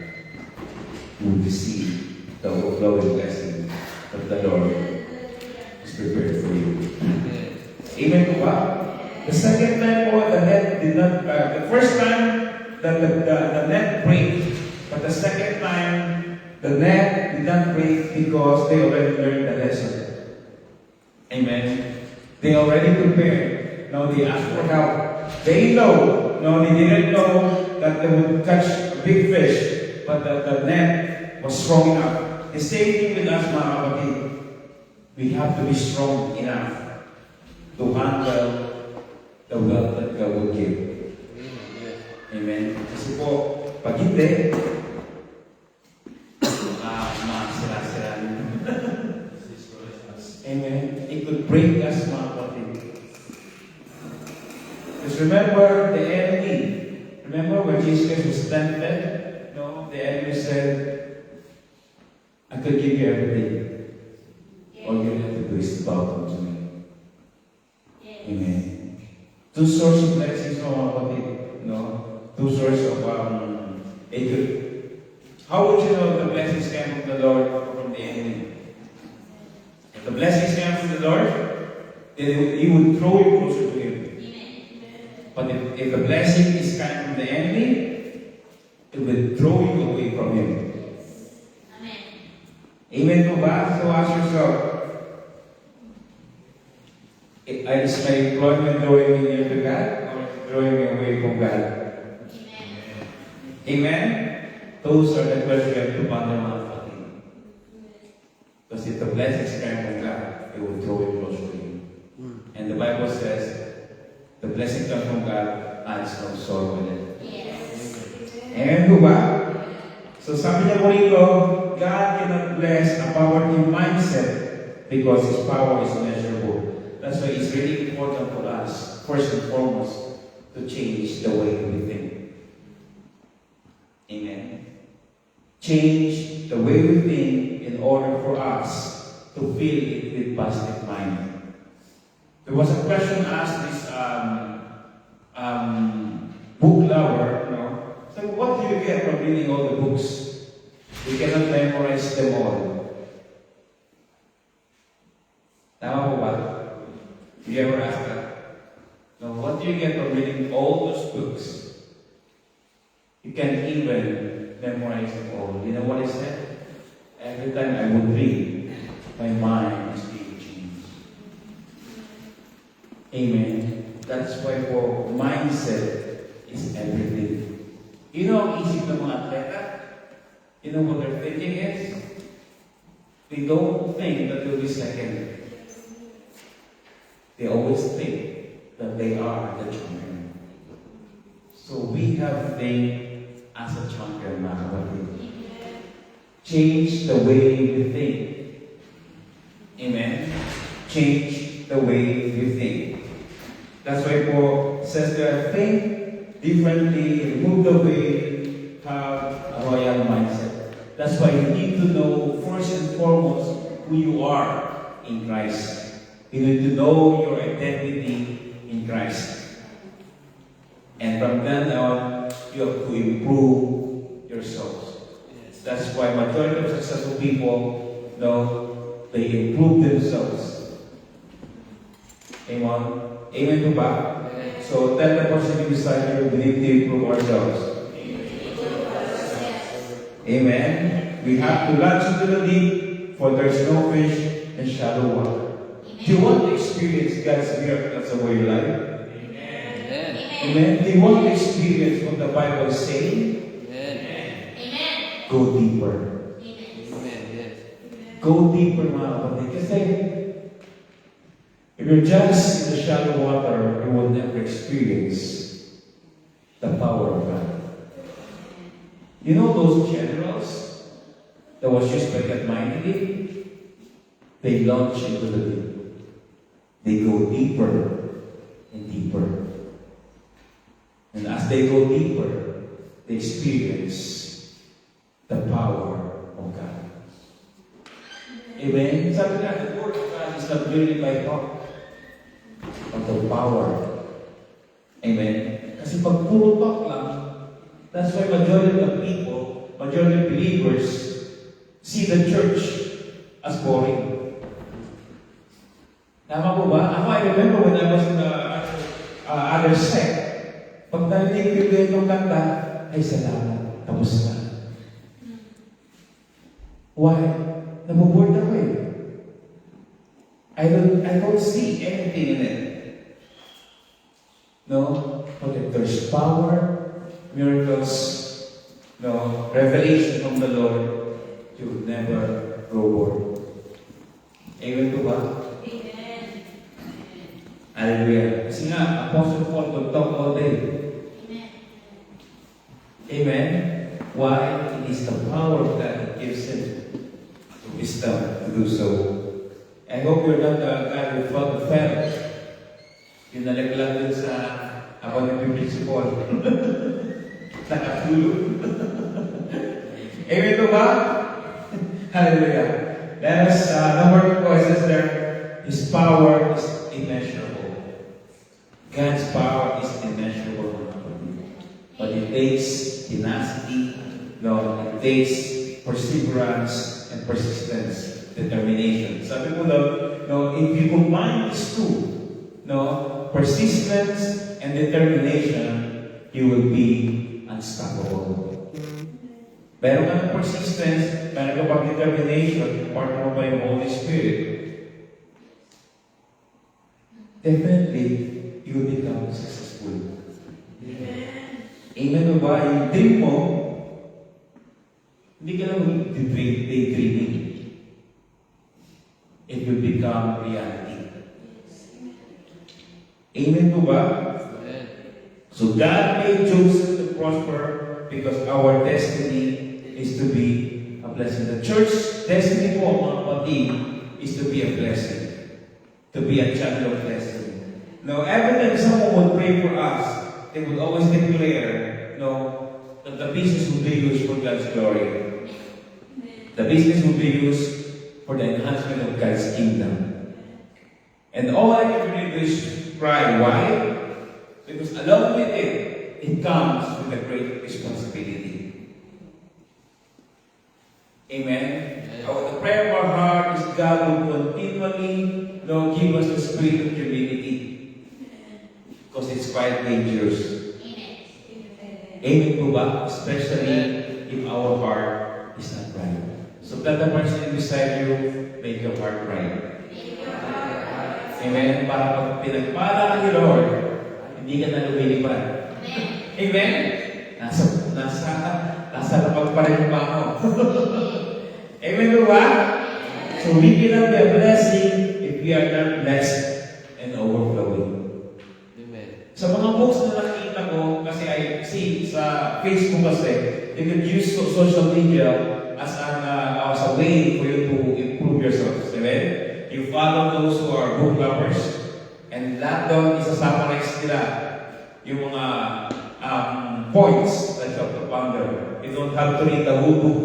you will receive the overflowing blessing that the Lord is prepared for you. Amen po ba? The second time po, the net did not, the first time, the net break. But the second time, the net did not break because they already learned the lesson. Amen. They already prepared. Now they asked for help. They know. No, they didn't know that they would catch a big fish, but the net was strong enough. The same thing with us, mga kapatid. We have to be strong enough to handle the wealth that God will give. Amen. Kasi po, pag hindi, sira-sira. Amen. It could break us, mga kapatid. Just remember the enemy. Remember when Jesus was tempted? No, the enemy said, I could give you everything. All you have to do is bow down to me. Amen. Two sources of blessings, no, mga kapatid. No? Two sources of it could. How would you know the blessings came from the Lord or from the enemy? If the blessings came from the Lord, then He would throw you closer to Him. But if the blessing is coming from the enemy, it will throw you away from Him. Amen. Amen po ba? So ask yourself, is my employment drawing me near to God or is it drawing me away from God? Amen? Those are the questions you have to ponder, mga kapatid. Because if the blessings come from God, it will throw you closer to Him. And the Bible says, the blessing comes from God, adds no sorrow with it. Amen po ba? So sabi niya po rito, God cannot bless a poverty mindset because His power is measurable. That's why it's really important for us, first and foremost, to change the way we think. Amen. Change the way we think in order for us to fill it with positive mind. There was a question asked this book lover, you know. So what do you get from reading all the books? You cannot memorize them all. Tama po ba? Do you ever ask that? No, what do you get from reading all those books? You can't even memorize them all. You know what I said? Every time I would read, mindset is everything. You know ang isip ng mga atleta? You know what their thinking is? They don't think that they'll be second. They always think that they are the champion. So we have to think as a champion, mga kapatid. Change the way you think. Amen? Change the way you think. That's why Paul says there, think differently, remove the way, have a royal mindset. That's why you need to know first and foremost who you are in Christ. You need to know your identity in Christ. And from then on, you have to improve yourselves. That's why majority of successful people, they improve themselves. Amen? Amen to ba? So tell the person beside you, we need to improve ourselves. Amen? We have to launch into the deep, for there is no fish in shallow water. Do you want to experience God's miracles of your life? Amen. Amen? Do you want to experience what the Bible is saying? Amen. Go deeper. Amen. Yes. Go deeper, mga kapatid. Kasi if you're just in the shallow water, you will never experience the power of God. You know those generals that was used by God mightily? They launch into the deep. They go deeper and deeper. And as they go deeper, they experience the power of God. Amen? Sabi nga, the word of God is not really by talk, but the power. Amen? Kasi pag puro talk lang, that's why majority of people, majority of believers, see the church as boring. Tama po ba? I remember when I was in the other sect, pag narinig ko yung kanta, ay salamat, tapos na. Why? Nabuboard ako eh. I don't see anything in it. No? But if there's power, miracles, revelation from the Lord, you will never grow bored. Amen po ba? Hallelujah. Kasi nga, Apostle Paul could talk all day. Amen. Why? It is the power of God that gives him the wisdom to do so. I hope you're not the guy who fell. Yung nalaglag dun sa ako ng principal. Nakatulog. Amen to ba? Hallelujah. Let us, number 4 says there, His power is immeasurable. God's power is immeasurable. But it takes tenacity, it takes perseverance and persistence, determination. Sabi ko daw, if you combine these two, persistence and determination, you will be unstoppable. Meron ka ng persistence, meron ka pang determination, part mo ba yung Holy Spirit? Definitely, you will become successful. Amen mo ba? Yung dream mo, hindi ka lang daydreaming. It will become reality. Amen po ba? Amen. So God made Joseph to prosper because our destiny is to be a blessing. The church destiny po, mga kapatid, is to be a blessing. To be a channel of blessing. Now, every time someone would pray for us, they would always declare, that the business will be used for God's glory. The business will be used for the enhancement of God's kingdom. And all I can really do is cry. Why? Because along with it comes with a great responsibility. Amen? The prayer of our heart is God will continually give us the spirit of humility. Because it's quite dangerous. Amen po ba? Especially if our heart is not right. So tell the person beside you, make your heart right. Amen? Para pag pinagpala ni Lord, Hindi ka na lumilipad. Amen? Nasa lapag pa rin yung bango. Amen ba? So we cannot be a blessing if we are not blessed and overflowing. Amen. Sa mga books na nakita ko, kasi I see sa Facebook kasi, you can use social media as a way for you to improve yourselves. Amen? You follow those who are book lovers, and lahat doon, isa-summarize nila yung mga points that you have to ponder. You don't have to read the whole book.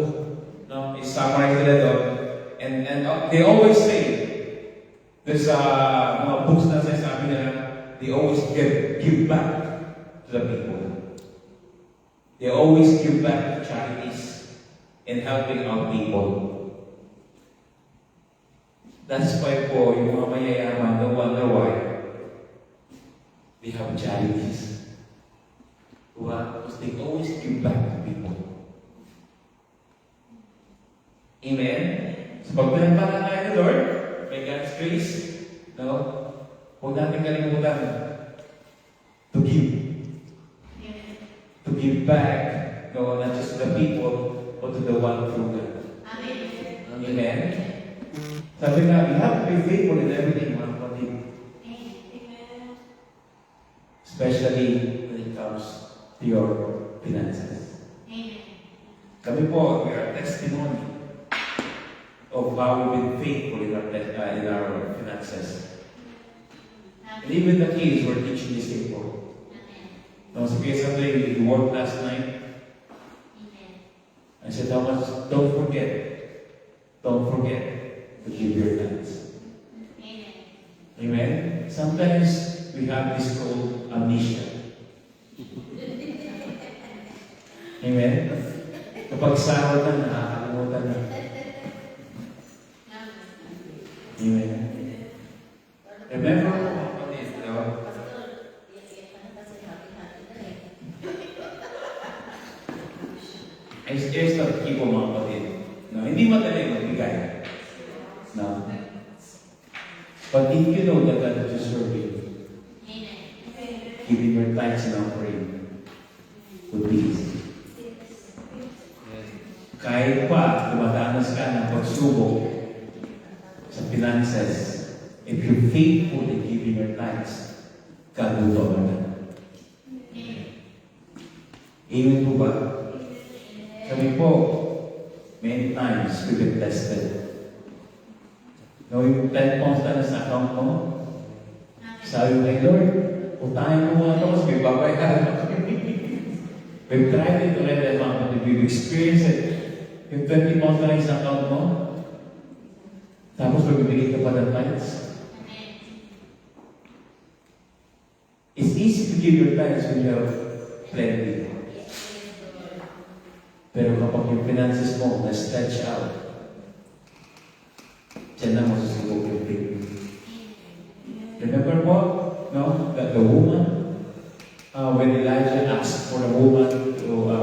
No? Isa-summarize nila doon. And they always say, there's mga books na sinasabi nila, they always give back to the people. They always give back to charities and helping out people. That's why po, yung mga mayayaman, don't wonder why they have charities. Diba? Because they always give back to people. Amen? So pag pinagpala tayo ng Lord, may God's grace, no? Huwag natin kalimutan to give. To give back, no, not just to the people, but to the one through God. Amen? Sabi nga, we have to be faithful in everything, mga kapatid. Especially when it comes to your finances. Kami po, we are testimony of how we've been faithful in our finances. And even the kids were teaching this people. Now, si Kuya Sandre, we worked last night. I said, don't forget to give your thanks. Amen? Sometimes we have this called amnesia. Amen? Kapag sahod na, nakakalimutan na. Amen? Remember, here's the key po mga kapatid. No, hindi madali magbigay. No. But if you know that God is serving, giving your tithes and offering would be easy. Kahit pa dumadanas ka ng pagsubok sa finances, if you're faithful in giving your tithes, God will honor that. Amen po ba? Kami po, many times we've been tested. No, yung 10 pounds na sa account mo, sabi mo kay Lord, utahin mo mga ito kasi may babayaran ako. We've tried it already, mga kapatid. We've experienced it. Yung 20 pounds na sa account mo, tapos magbibigay ka pa ng tithes. It's easy to give your tithes when you have plenty. Pero kapag yung finances mo na-stretch out, dyan na masusubok yung faith. Remember po, no? That the woman, when Elijah asked for the woman to,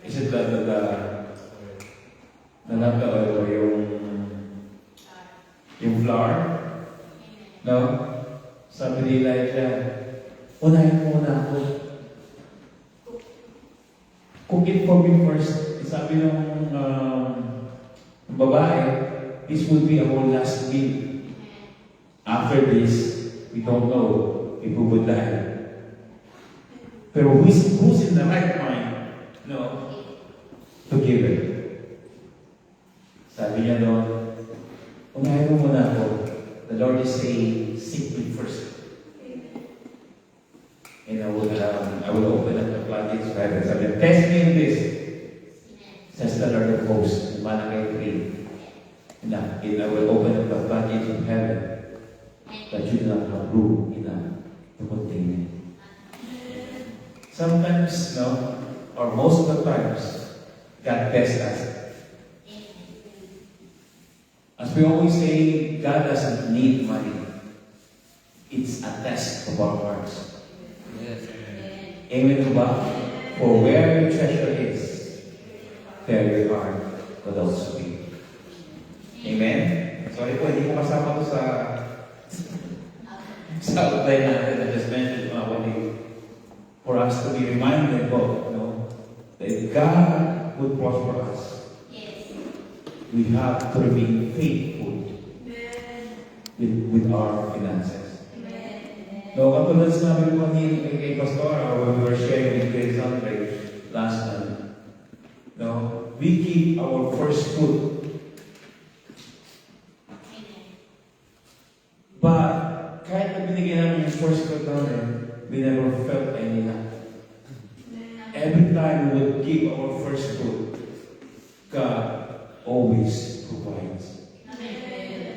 is it the oil or yung flour? No? Sabi ni Elijah, unahin mo na ako. Cook it for me first. Sabi ng babae, this would be a whole last meal. After this, we don't know if we would die. Pero who's in the right mind, no, to give it? Sabi niya doon, unahin mo muna ako. The Lord is saying, seek me first. And I will open up the floodgates of heaven. Sabi niya, test me in this, says the Lord of hosts, in Malachi 3. And I will open up the floodgates of heaven that you do not have room enough to contain it. Sometimes, no, or most of the times, God tests us. As we always say, God doesn't need money. It's a test of our hearts. Yes. Amen ba? For where your treasure is, there your heart will also be. Amen? Sorry po, hindi ko kasama to sa outline natin. I just mentioned mga for us to be reminded of, that God would prosper us. Yes. We have to remain faithful with our finances. No, katulad sinabi ko kay Pastor, when we were sharing with Grace Andre last night, we keep our first food. But, kahit na binigyan namin yung first food namin, we never felt any lack. Every time we would give our first food, God always provides.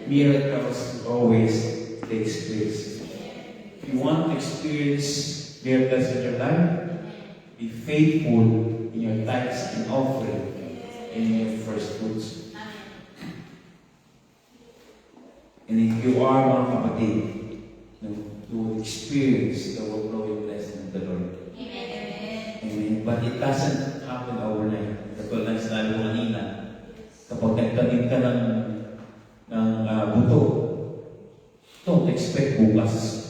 Miracles always takes place. If you want to experience miracles in your life, be faithful in your tithes and offering and in your first fruits. And if you are one kapatid, you will experience the overflowing blessing of the Lord. Amen. But it doesn't happen overnight. Katulad ng sinabi ko kanina, kapag nagtanim ka ng buto, don't expect bukas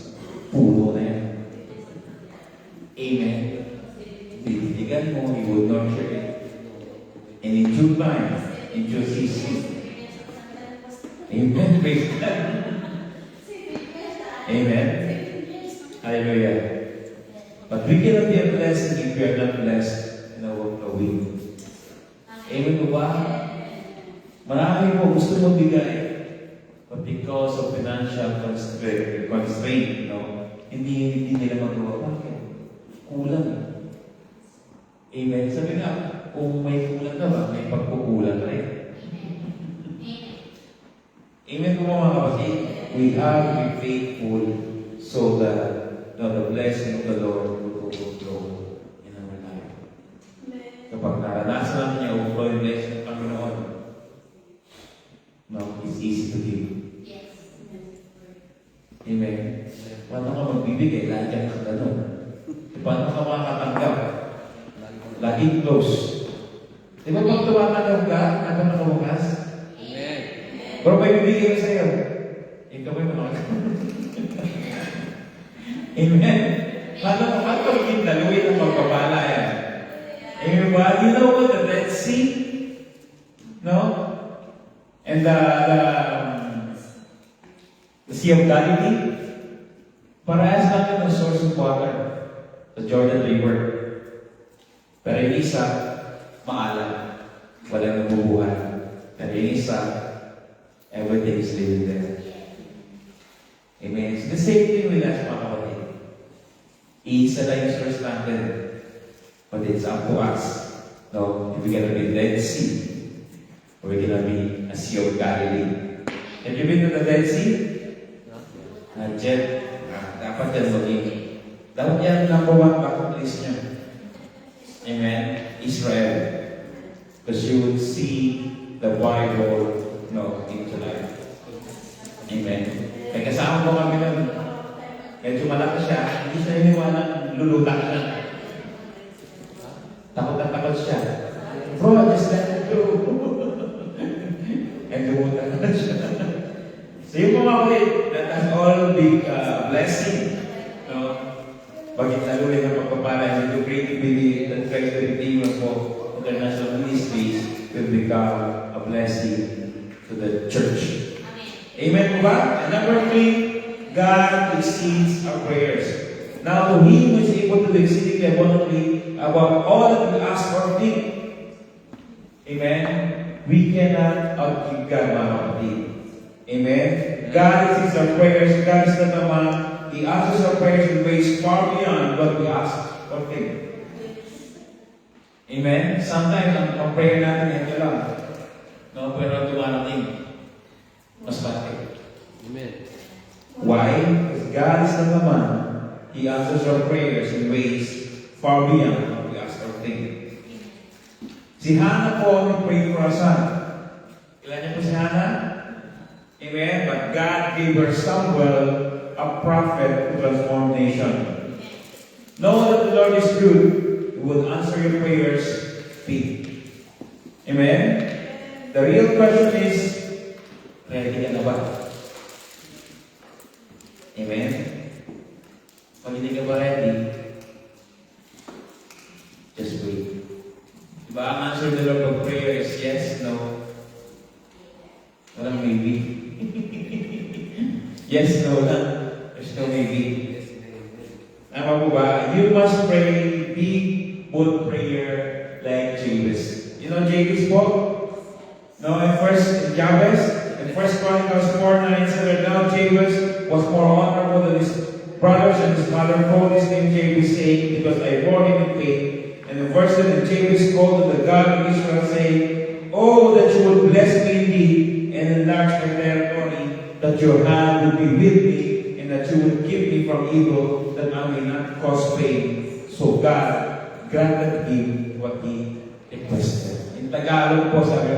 puno na yan. Amen. Tititigan mo, you will nurture it. And in due time, in due season. Amen. Praise God. Amen. Hallelujah. But we cannot be a blessing if we are not blessed in our flowing. Amen po ba? Marami po gusto mo bigay. But because of financial constraint, hindi nila magawa. Bakit? Kulang. Amen. Sabi nga, kung may kulang ka ba, may pagkukulang rin. Amen po mga kapatid. We have to be faithful so that the blessing of the Lord will overflow in our life. Kapag naranasan natin yung overflowing blessing ng Panginoon, it's easy to give. Amen. Paano ka magbibigay? Lagi ka ganun. Paano ka makakatanggap? Laging close. Di ba pag tumatanggap ka, ano nakabukas? Amen. Pero may bibigay ko sa'yo. Ikaw may manood. Amen. Paano magiging daluin ang pagpapala yan? Amen ba? You know what the Red Sea? No? And the Sea of Galilee? Parehas lang yung source of water. The Jordan River. Pero yung isa, maalam. Walang nabubuhay. Pero yung isa, everything is living there. Amen. It's the same thing with us, mga kapatid. Isa lang yung source natin. But it's up to us. No? If we're gonna be Dead Sea, or we're gonna be a Sea of Galilee. Have you been to the Dead Sea? Not yet. Dapat yan maging. Dapat yan number one bucket list nyo. Amen. Israel. Because you will see the Bible into life. Amen. Kaya kasama ko kami nun. Medyo malaki siya. Hindi siya iniwanan. Lulutak siya. Takot na takot siya. Bro, just let it go. And lumutak na siya. So yung mga ulit, that has all big blessing. Bagit laluin ng pagpapala, and to greatly believe that Christ the Redeemer for International Ministries will become a blessing to the church. Amen po ba? And number 3, God exceeds our prayers. Now to Him who is able to do exceedingly abundantly above all that we ask or think. Amen? We cannot outgive God, mga kapatid. Amen? God exceeds our prayers. God is not a man. He answers our prayers in ways far beyond what we ask or think. Amen? Sometimes, ang prayer natin, ito lang. No, pero dumarating. Mas bakit? Amen. Why? Because God is not a man. He answers our prayers in ways far beyond what we ask or think. Si Hannah po, nag-pray for her son. Ilan niya po si Hannah? Amen? But God gave her Samuel, a prophet who transformed nation. Know that the Lord is good. He will answer your prayers. Speak. Amen? The real question is, ready ka na ba? Amen? Pag hindi ka ba ready, Yes, no lang. There's no maybe. Yes, amen. Tama po ba? You must pray big, bold prayer like Jabez. You know Jabez po? No, in Jabez, in 1 Chronicles 4:9 said that now Jabez was more honorable than his brothers and his mother called his name Jabez, saying, because I bore him in faith. And the verse that Jabez called to the God of Israel, saying, oh, that you would bless me indeed and enlarge my territory, that your hand would be with me, and that you would keep me from evil, that I may not cause pain. So God granted him what he requested. In Tagalog po sabi,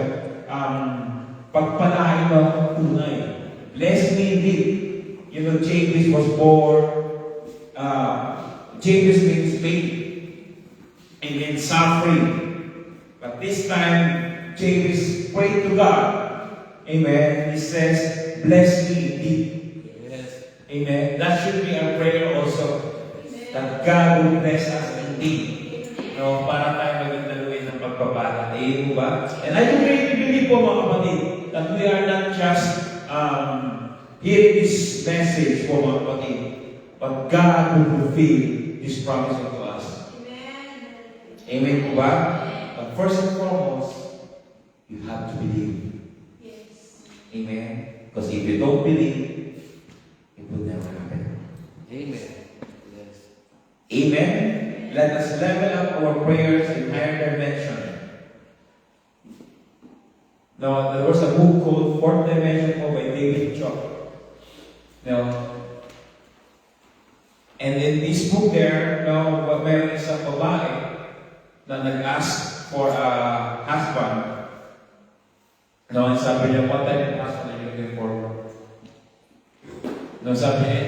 pagpalain mo tunay. Bless me indeed. You know, Jabez was born, Jabez means pain, and then suffering. But this time, Jabez prayed to God. Amen. He says, bless me indeed. Yes. Amen. That should be our prayer also. That God will bless us indeed. No, para tayo maging daluin ng pagpapala. Amen po ba? And I do really believe po mga kapatid that we are not just hearing this message po mga kapatid, but God will fulfill His promise unto us. Amen po ba? But first and foremost, you have to believe. Amen. Because if you don't believe, it will never happen. Amen. Yes. Amen. Let us level up our prayers in higher dimension. Now, there was a book called Fourth Dimension by David Chock. Now, and in this book there, now, meron isang babae na nag-ask for a husband. Now, and sabi niya, what type of husband are you looking for? No, sabi niya,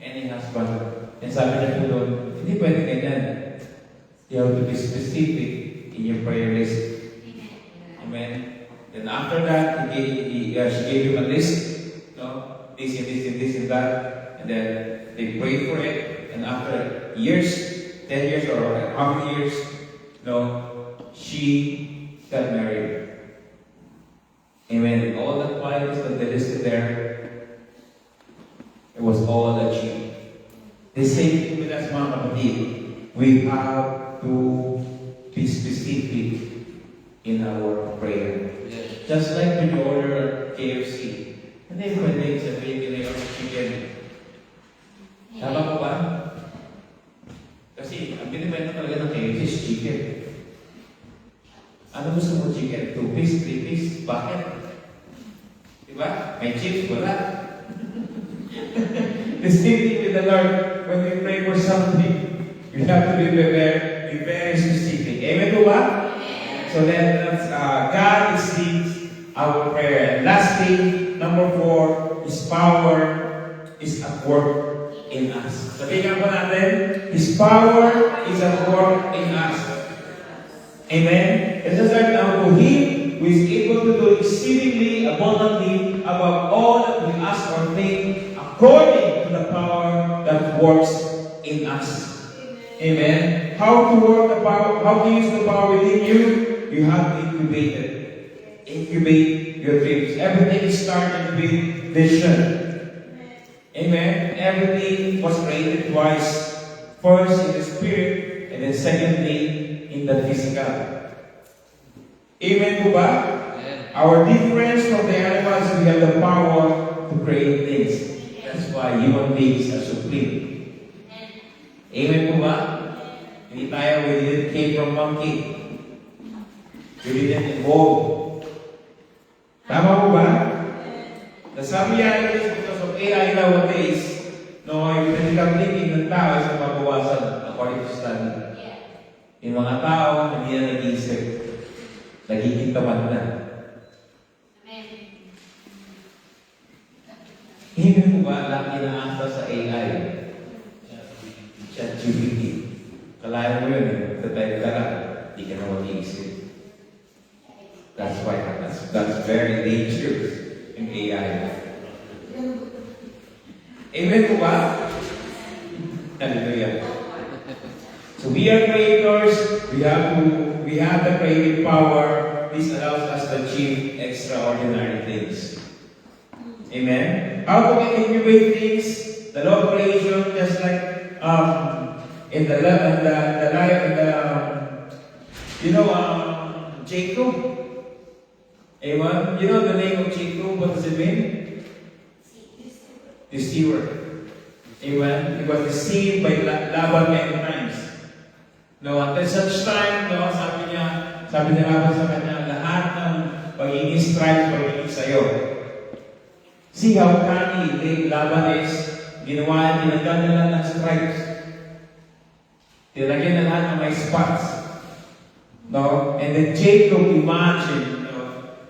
any husband. And sabi niya po doon, hindi pwede ganyan. You have to be specific in your prayer list. Amen. Then after that, she gave him a list. No? This and this and this and that. And then they prayed for it. And after years, 10 years or how many years, no, she got married. Amen. And all the qualities that they listed there, it was all achieved. The same thing with us, mga kapatid. We have to be specific in our prayer. Yes. Just like when you order KFC, hindi mo pwede sabihin nila yung chicken. Tama po ba? Kasi ang binibenta talaga ng KFC is chicken. Ano gusto mo chicken? 2 piece, 3 piece? Bakit? Diba? May chips, wala. The same thing with the Lord. When we pray for something, we have to be very specific. Amen po ba? So then, God receives our prayer. And lastly, number 4, His power is at work in us. Sabihin po natin, His power is at work in us. Amen? It says right now, to Him who is able to do exceedingly abundantly above all that we ask or think, according to the power that works in us. Amen. How to work the power? How to use the power within you? You have to incubate it. Incubate your dreams. Everything started with vision. Amen. Everything was created twice. First in the spirit, and then secondly in the physical. Amen po ba? Our difference from the animals, we have the power to create things. That's why human beings are supreme. Amen po ba? Hindi tayo, we didn't came from monkey. We didn't evolve. Tama po ba? The some realities because of AI nowadays, no, yung critical thinking ng tao is mabawasan according to study. Yung mga tao, hindi na nag-iisip. Nagiging tamad na. Hindi mo ba lang inaasa sa AI? ChatGPT. Kalayan mo yun eh. Tatay ka lang. Hindi ka na mag-iisip. That's why that's very dangerous in AI. Amen po ba? Hallelujah. So we are creators. We have the creative power. This allows us to achieve extraordinary things. Amen. How do we incubate things? The law of creation, just like in the Jacob. Amen. You know the name of Jacob. What does it mean? Deceiver. Amen. He was deceived by Laban many times. No, until such time, no, sabi ni Laban sa kanya, lahat ng pagiging strife, pagiging sayo. See how canny Laban is. Ginawa, tinanggal na lang ng stripes. Tinagyan na lahat ng may spots. No? And then Jacob imagined,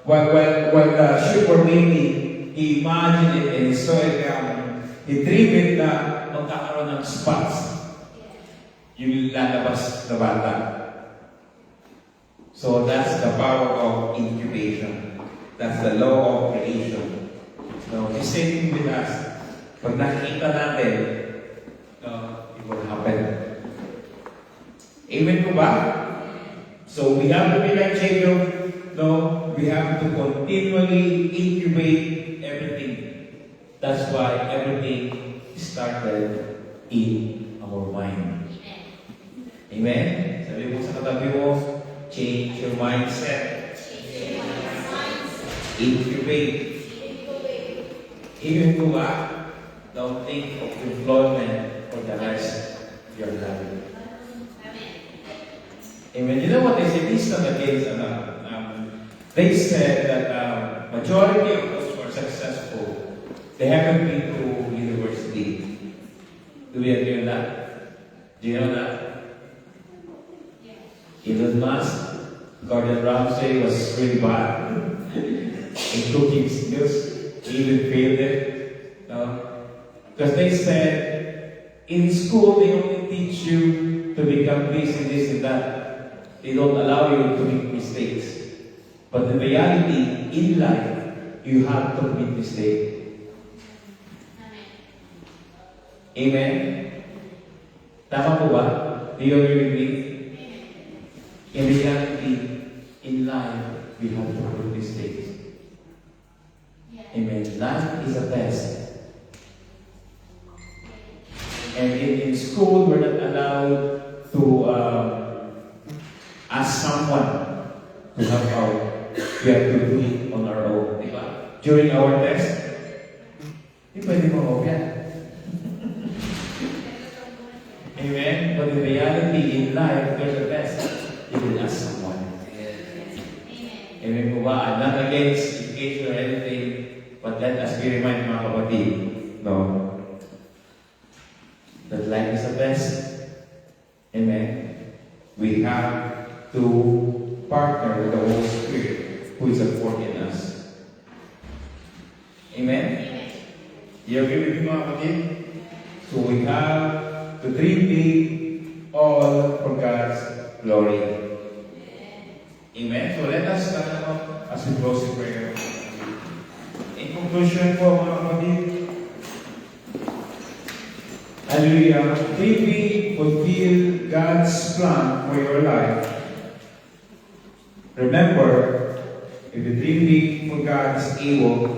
while the sheep were mating, he imagined it and he saw it down. He dreamed it na magkakaroon ng spots. Yung lalabas na bata. So that's the power of incubation. That's the law of creation. No, the same thing with us. Pag nakikita natin, it will happen. Amen po ba? So we have to be like Jacob. No, we have to continually incubate everything. That's why everything started in our mind. Amen? Sabi mo sa katabi mo, change your mindset. Incubate. Even po ba, don't think of employment for the rest of your life. Amen. You know what they say? These are the case. They said that majority of those who are successful, they haven't been to university. Do we agree on that? Do you know that? Elon Musk, Gordon Ramsay was really bad in cooking skills. He even failed it. Because they said, in school, they only teach you to become this and this and that. They don't allow you to make mistakes. But in reality, in life, you have to make mistakes. Amen? Tama po ba? Do you agree with me? In reality, in life, we have to make mistakes. Amen. Life is a test. And in school, we're not allowed to ask someone to help out. We have to do it on our own. Diba? During our test, di pwede mo yan. Amen? But in reality, in life, there's a test. You will ask someone. Amen po ba? I'm not against education or anything, but let us be reminded, mga kapatid, no? That life is a test. Amen? We have to partner with the Holy Spirit who is at work in us. Amen? You agree with me, mga kapatid? So we have to dream big, all for God's glory. Amen? So let us stand up as we close in prayer. In conclusion po, mga kapatid, hallelujah, dream big, fulfill God's plan for your life. Remember, if you dream big for God is able,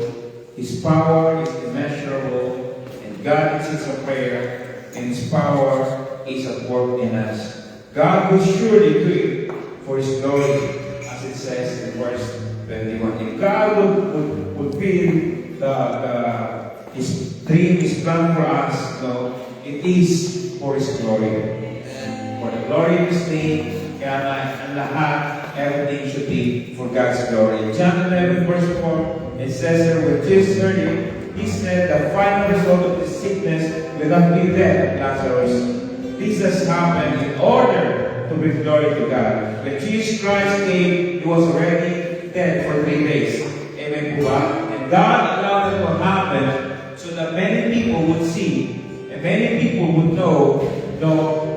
His power is immeasurable, and God is a prayer, and His power is at work in us. God will surely do it for His glory, as it says in verse 21. If God would fulfill His dream, His plan for us, no, it is for His glory. For the glory of His name, kaya ang lahat, everything should be for God's glory. John 11 verse 4, it says here, with Jesus heard it, He said the final result of this sickness will not be death, Lazarus. This has happened in order to bring glory to God. When Jesus Christ came, He was already dead for 3 days. Amen po ba? And God allowed it to happen so that many people would see and many people would know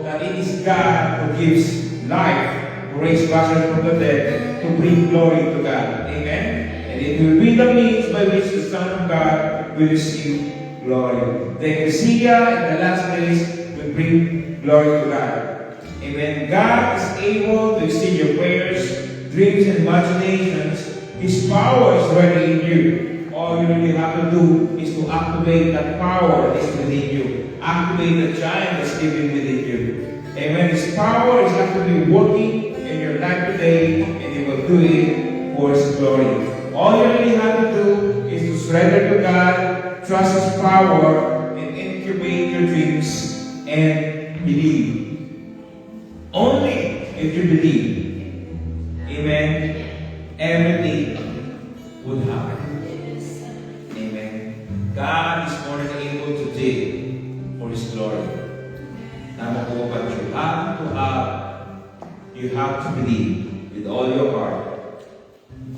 that it is God who gives life, who raised Lazarus from the dead, to bring glory to God. Amen? And it will be the means by which the Son of God will receive glory. The Ecclesia in the last days will bring glory to God. Amen. God is able to exceed your prayers, dreams, and imaginations. His power is ready in you. all you really have to do is to activate that power that is within you. Activate the giant that's living within you. Amen. His power is actually working in your life today, and He will do it for His glory. All you really have to do is to surrender to God, trust His power, and incubate your dreams and believe. Only if you believe, amen, everything would happen. Amen. God is more than able to do for His glory. Number four, but you have to believe with all your heart.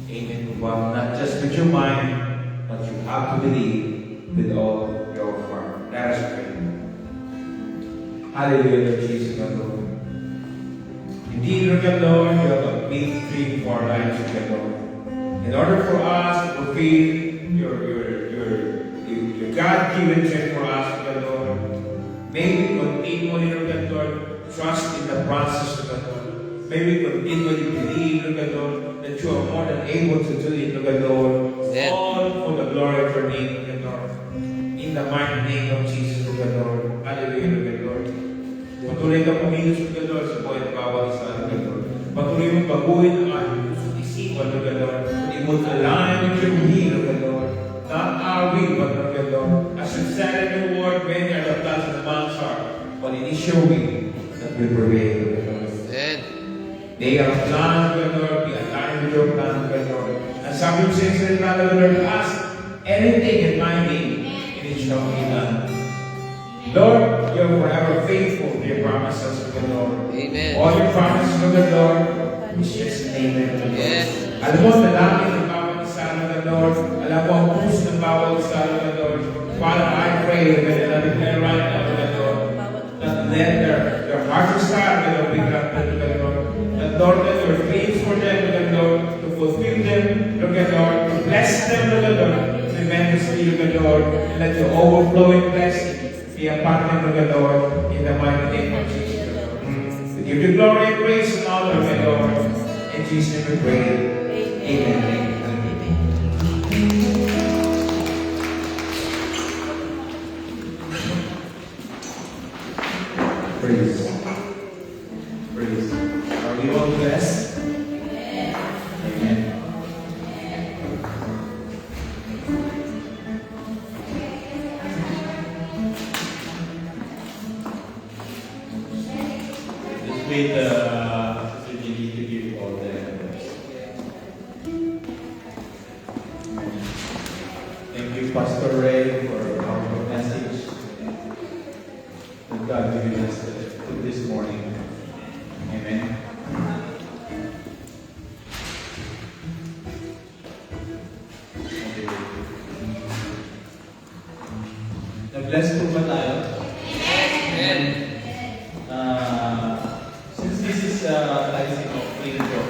Amen. Well, not just with your mind, but you have to believe with all your heart. Let us pray. Hallelujah, Lord Jesus, my Lord. Indeed, Lord, you have a big dream for our lives, Lord. In order for us to fulfill your God-given dream for us, Lord, may we continually, Lord, trust in the process, Lord. May we continually believe, Lord, that you are more than able to do it, Lord. Amen. All for the glory of your name, Lord. In the mighty name of Jesus, Lord. Hallelujah, Lord. Patuloy ka pumilos, Lord, sa buhay ng bawat isa, Lord. Patuloy mong baguhin ang ating puso't isipan, Lord. It would align with your will, Lord. Not our will, but Lord. As you said in your word, many are the plans of the man's heart, but it is your will that will prevail, Lord. Amen. They are plans, Lord. Be aligned with your plans, Lord. And some say, Lord, ask anything in my name, and it shall be done. Lord, you are forever faithful to your promises, Lord. Amen. All your promises, Lord, is yes and amen, Lord. Yes. Alam mo, dalangin ng bawat isa, Lord. Alam mo, ang puso ng bawat isa, Lord. Father, I pray that I declare right now, Lord, that let their hearts desire, Lord, be granted, Lord. That, Lord, that your dreams for them, Lord, to fulfill them, Lord, to bless them, Lord, tremendously, Lord, and let your overflowing blessing be a partner of the Lord in the mighty name of Jesus. We give you glory and praise and honor, my Lord. In Jesus' name we pray. Amen. Praise. Praise. Are we all blessed? Amen. Just wait, Sister Jenny, to give all the evidence. Thank you, Pastor Ray, for a powerful message that God given us this morning. Amen. Okay. Na-bless po ba tayo? Amen. Since this is Tyson of Angel,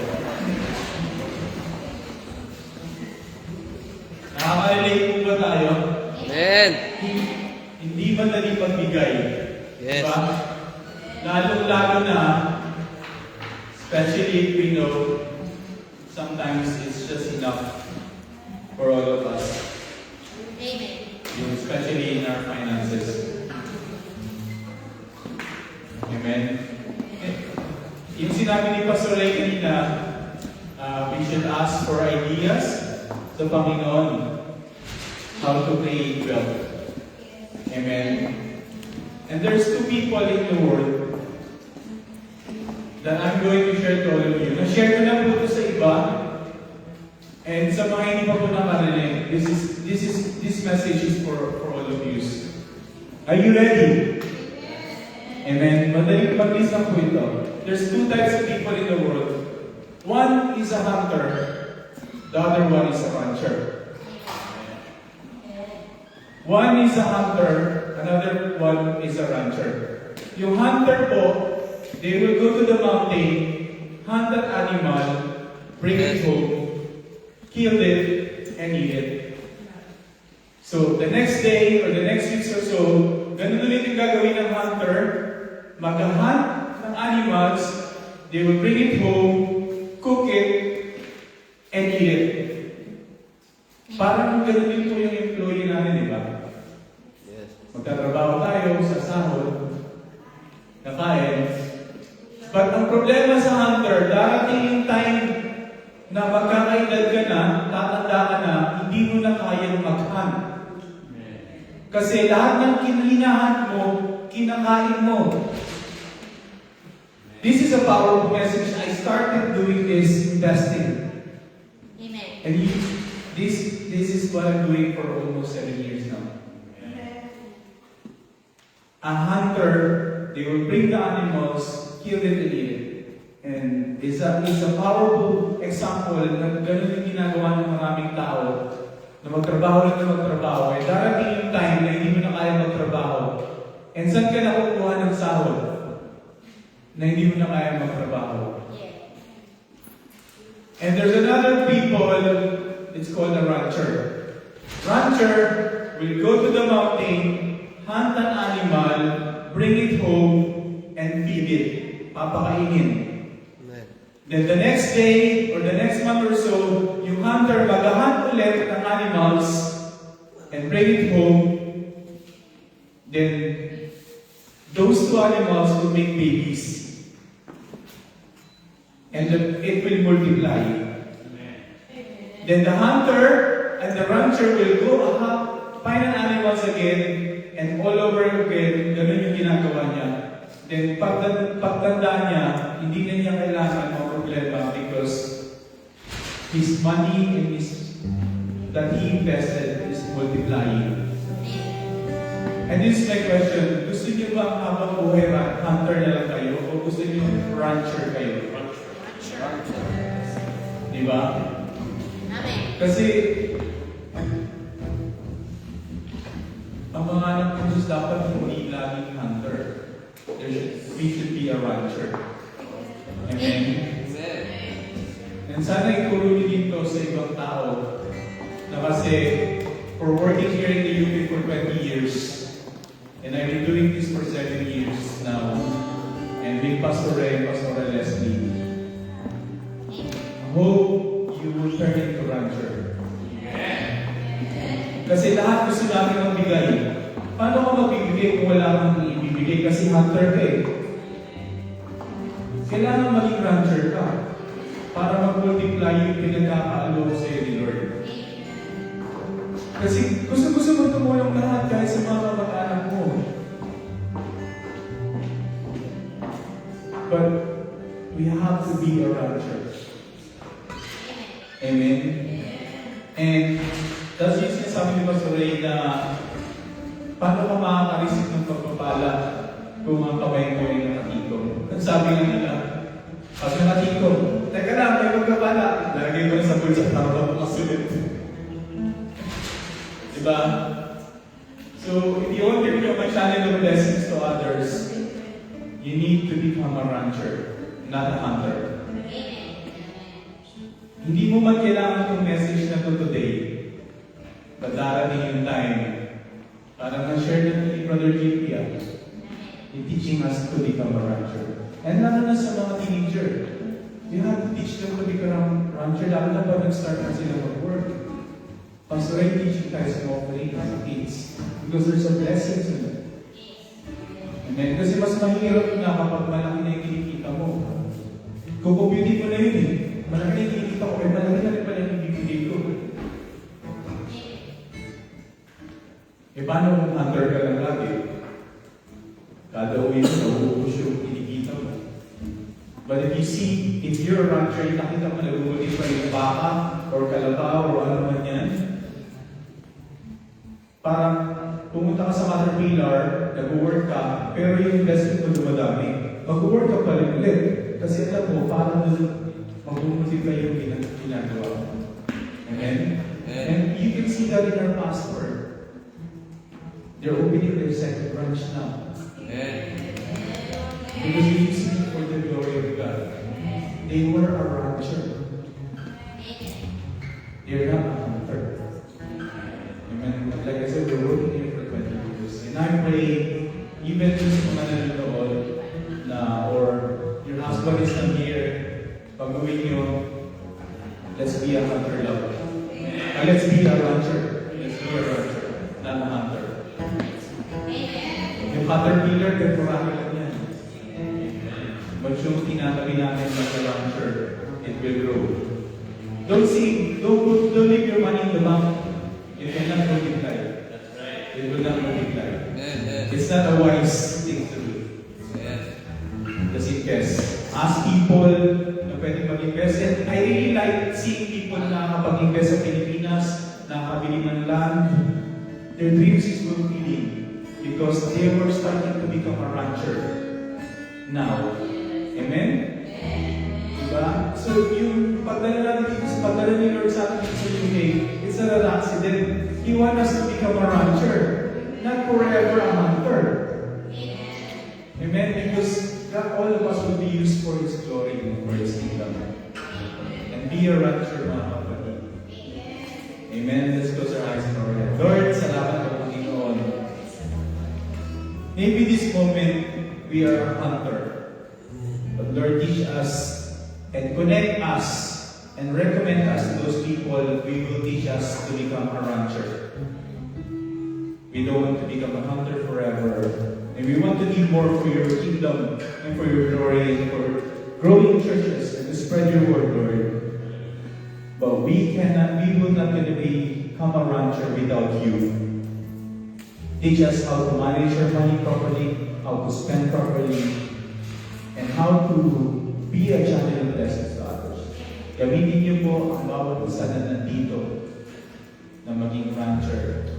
nakaka-relate po ba tayo? Amen. Hindi madali pagbigay. Yes. Diba? Lalo-lalo na, especially if we know sometimes it's just enough for all of us. Amen. Especially in our finances. Amen. Yung sinabi ni Pastor Ray kanina, we should ask for ideas sa Panginoon how to create wealth. Amen. And there's two people in the world that I'm going to share to all of you. Na-share ko na po ito sa iba. And sa mga hindi pa po nakarinig, this message is for all of you. Are you ready? Amen. Mabilis lang po ito. There's two types of people in the world. One is a hunter. The other one is a rancher. One is a hunter. Another one is a rancher. Yung hunter po, they will go to the mountain, hunt that animal, bring it home, kill it, and eat it. So, the next day or the next weeks or so, ganun ulit yung gagawin ng hunter, mag-hunt ng animals, they will bring it home, cook it, and eat it. Parang ganun din po yung employee natin, di ba? Yes. Magtatrabaho tayo sa sahod, nakain. But ang problema sa hunter, darating yung time na magkakaedad ka na, tatanda ka na, hindi mo na kayang mag-hunt. Kasi lahat ng kinahinahan mo, kinakain mo. This is a powerful message. I started doing this investing. Amen. And this is what I'm doing for almost 7 years now. A hunter, they will bring the animals, kill it and eat it. And it's a powerful example na ganun yung ginagawa ng maraming tao na magtrabaho lang na magtrabaho. Eh darating yung time na hindi mo na kaya magtrabaho. And saan ka nakukuha ng sahod na hindi mo na kaya magtrabaho? And there's another people, it's called a rancher. Rancher will go to the mountain, hunt an animal, bring it home, and feed it. Papakainin. Amen. Then the next day, or the next month or so, yung hunter mag-hunt ulit ng animals, and bring it home. Then, those two animals will make babies. And it will multiply. Then the hunter and the rancher will go find an animals again, and all over again, ganun yung ginagawa niya. Then pagtanda niya, hindi na niya kailangan ng problema because his money and that he invested is multiplying. And this is my question, gusto niyo ba habang buhay hunter na lang kayo o gusto niyo rancher kayo? Di ba? Amen. Kasi ang mga anak ng Diyos dapat hindi laging hunter. We should be a rancher. Amen? And sana ituro niyo dito sa ibang tao na kasi for working here in the UP for 20 years and I've been doing this for 7 years now and with Pastor Ray and Pastor Leslie, I hope you will turn into rancher. Kasi lahat gusto namin magbigay. Paano ka magbibigay kung wala kang ibibigay? Kasi hunter ka eh. Kailangan maging rancher ka para mag-multiply yung pinagkakaalok sa iyo ni Lord. Kasi gusto mo tumulong lahat kahit sa mga kamag-anak mo. But we have to be a rancher. Amen? And that's yung sinasabi ni Pastor Ray na paano ka makaka-receive ng pagpapala kung ang kamay mo ay nakatikom. Ang sabi nga nila, pag nakatikom, teka lang, may pagpapala. Lagay mo na sa bulsa para makasunod. Diba? So, if you want to become a channel of blessings to others, you need to become a rancher, not a hunter. Hindi mo man kailangan itong message na to today. But darating yung time, parang na-share na ni Brother JP, teaching us to become a rancher. And lalo na sa mga teenager, you have to teach them to become a rancher, lalo na pag nag-start na sila mag-work. Pastor Ray teaching tayo sa offering as kids because there's a blessing in it. Amen? Kasi mas mahirap na kapag malaki na yung kinikita mo. Kukumpute mo na yun eh. Malaki na yung kinikita ko, eh malaki na rin pala yung bibigay ko. Eh paano kung hunter ka lang lagi? Kada uwi mo, nauubos yung kinikita mo. But if you see, if you're a rancher, nakita mo nag-uulit pa yung baka or kalabaw or ano man yan, parang pumunta ka sa Caterpillar, nag-work ka, pero yung investment mo dumadami. Mag-work ka pa rin ulit. Kasi alam mo, parang mag-multiply yung ginagawa. Amen? And you can see that in our pastor. They're opening their second branch now. Because they use it for the glory of God. They were a rancher. They're not a hunter. Amen. Like I said, we're working here for 20 years. And I pray, even just kung nanonood na, or your husband is not here, pag-uwi nyo, let's be a hunter love. Let's be a rancher. Let's be a rancher, not a hunter. Yung caterpillar, temporary lang yan. But yung tinatabi natin like a rancher, it will grow. Don't leave your money in the bank. It will not multiply. It will not multiply. It's not a wise thing to do. Just invest. Ask people na pwede mag-invest. And I really like seeing people na nakapag-invest sa Pilipinas, nakabili ng land. Their dreams is fulfilling because they were starting to become a rancher now. Amen? Diba? So yung pagdala natin dito, pagdala ni Lord sa atin sa UK, it's not an accident. He wants us to become a rancher, not forever a hunter. Amen? Because God, all of us will be used for His glory and for His kingdom. And be a rancher, mga kapatid. Amen? Let's close our eyes and our head. Lord, salamat po, Panginoon. Maybe this moment, we are a hunter. But Lord, teach us and connect us and recommend us to those people that we will teach us to become a rancher. We don't want to become a hunter forever. And we want to do more for your kingdom and for your glory and for growing churches and to spread your word, Lord. But we will not going to become a rancher without you. Teach us how to manage our money properly, how to spend properly, and how to be a channel of blessings to others. Gamitin niyo po ang bawat isa na nandito na maging rancher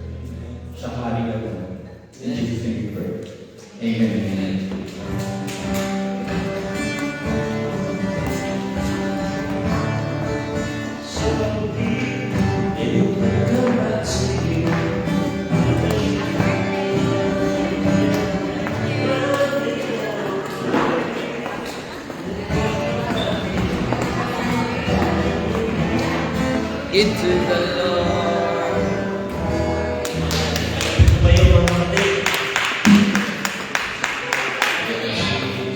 sa kaharian mo. In Jesus' name we pray. Amen. Into the Lord. Tumayo po natin.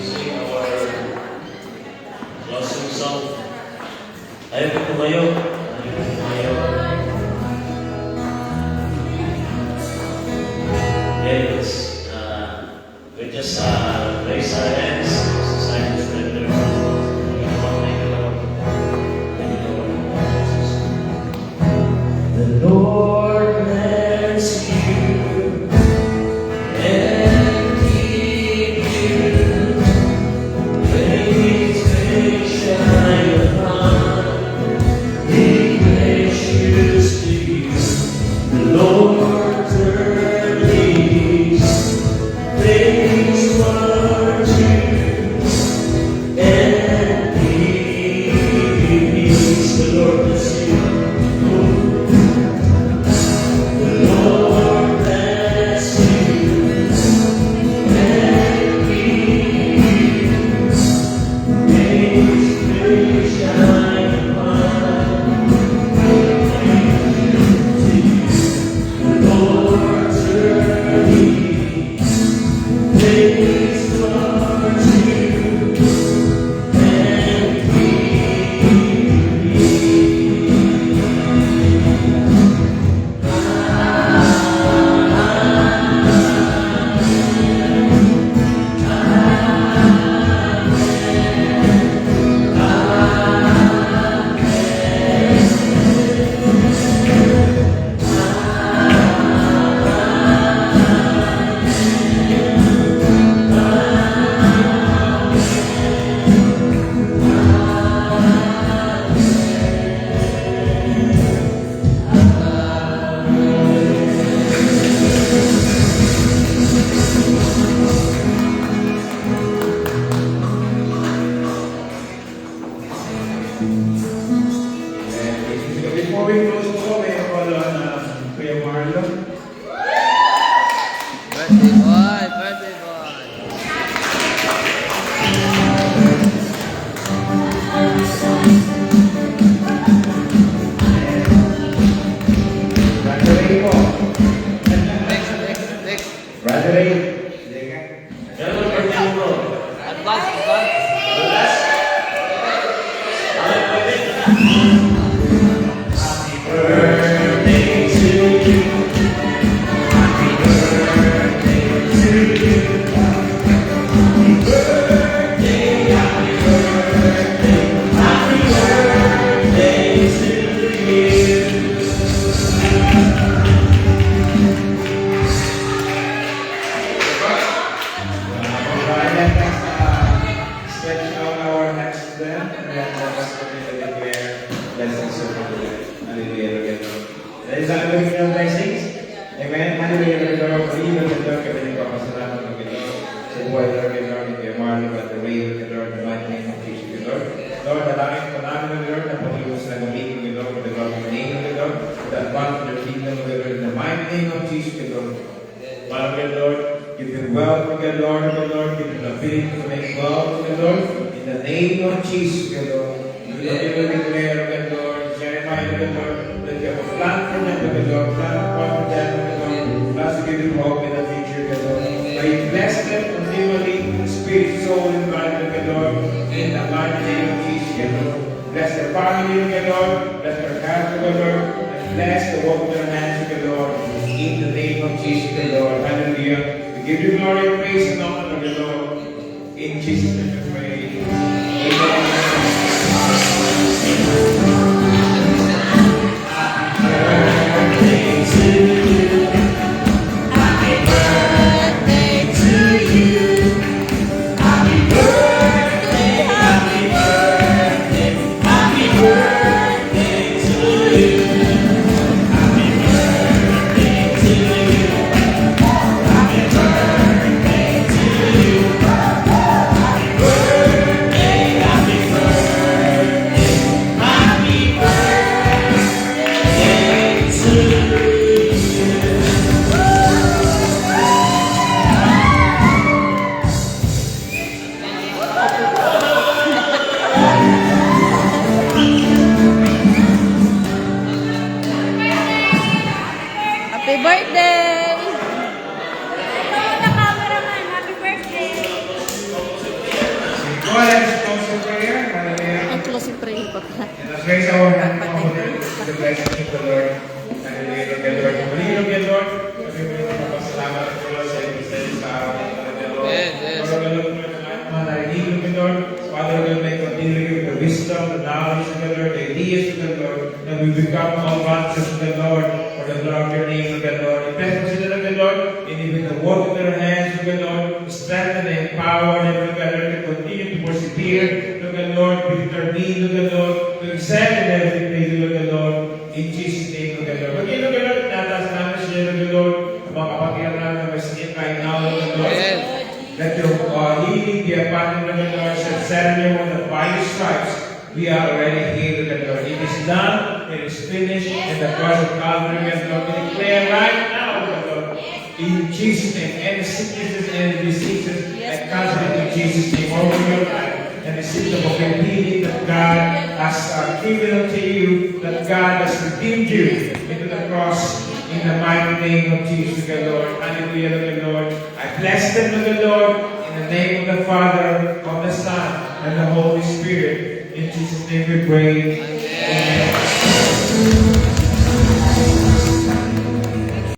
Sing our closing song. Ayaw po tumayo. Ayaw po tumayo. Yes, we just raise our hands as a sign of surrender. The Lord bless you and keep you. Face shine upon, be gracious to you. The Lord turn His face towards you and peace. The Lord bless you. Before we close po, may follow na Kuya Marlon. Birthday boy, birthday boy. Brother Ray po. Next. Brother Ray. Yan ang birthday mo. Advance. Happy birthday. Hallelujah, Lord. Even the Lord, kami nagpapasalamat ng Lord. Sa buhay ng Lord, hindi kayo mahal at the way of the Lord, the mighty name of Jesus, Lord. Lord, dalangin ko namin ng Lord na pag-iwas na gamitin ng Lord, the Lord, the name of the Lord, the advance of the kingdom of the Lord, in the mighty name of Jesus, Lord. Father, good Lord, give him wealth, good Lord, give him the ability to make wealth, good Lord, in the name of Jesus, good Lord. You will declare, good Lord, Jeremiah, good Lord, that you have a plan for them, good Lord, plan for them, good Lord, as to give them hope in the future, good Lord. May you bless them continually, spirit, soul, and body, good Lord, in the mighty name of Jesus, good Lord. Bless their family, good Lord, bless their character, good Lord, and bless the work of their hands, good Lord, in the name of Jesus, good Lord. Hallelujah. We give you glory and praise and honor, good Lord. In Jesus' name we pray. Amen. Happy birthday! Go ahead and close the prayer. Hallelujah. Ang closing prayer pa pala. And let's raise our hand to the blessing of the Lord. Hallelujah, Lord, Lord. Malilog yan, Lord. Kami mo yung magpapasalamat ko sa iyo sa araw ng Lord. Yes, yes. Lord, Lord, mga narinig ng Lord. Father, Lord, may continue with the wisdom, the knowledge of the Lord, the ideas of the Lord, that we become all advances of the Lord, for the glory of your name of the Lord. We bless the children of the Lord, and even the work of their hands of the Lord, strengthen and empower them, Lord, to continue to persevere, Lord, Lord, with their need, Lord, Lord, to examine everything they do, Lord, Lord, in Jesus' name, Lord, Lord. Again, Lord, Lord, natas namin siya, Lord, Lord, mga kapatiran namin na masigit right now, Lord, Lord. Yes. Let your healing be upon them, Lord. Said Saturday morning, by your stripes, we are already healed, Lord. It is done, it is finished, and the cross of Calvary, Lord. We declare right now, Lord, in Jesus' name, any sicknesses and diseases, I cancel it in Jesus' name over your life. And the system of healing that God has given unto you, that God has redeemed you into the cross. In the mighty name of Jesus, the Lord. Hallelujah, Lord. I bless them, Lord, in the name of the Father, of the Son, and the Holy Spirit. In Jesus' name we pray. Amen.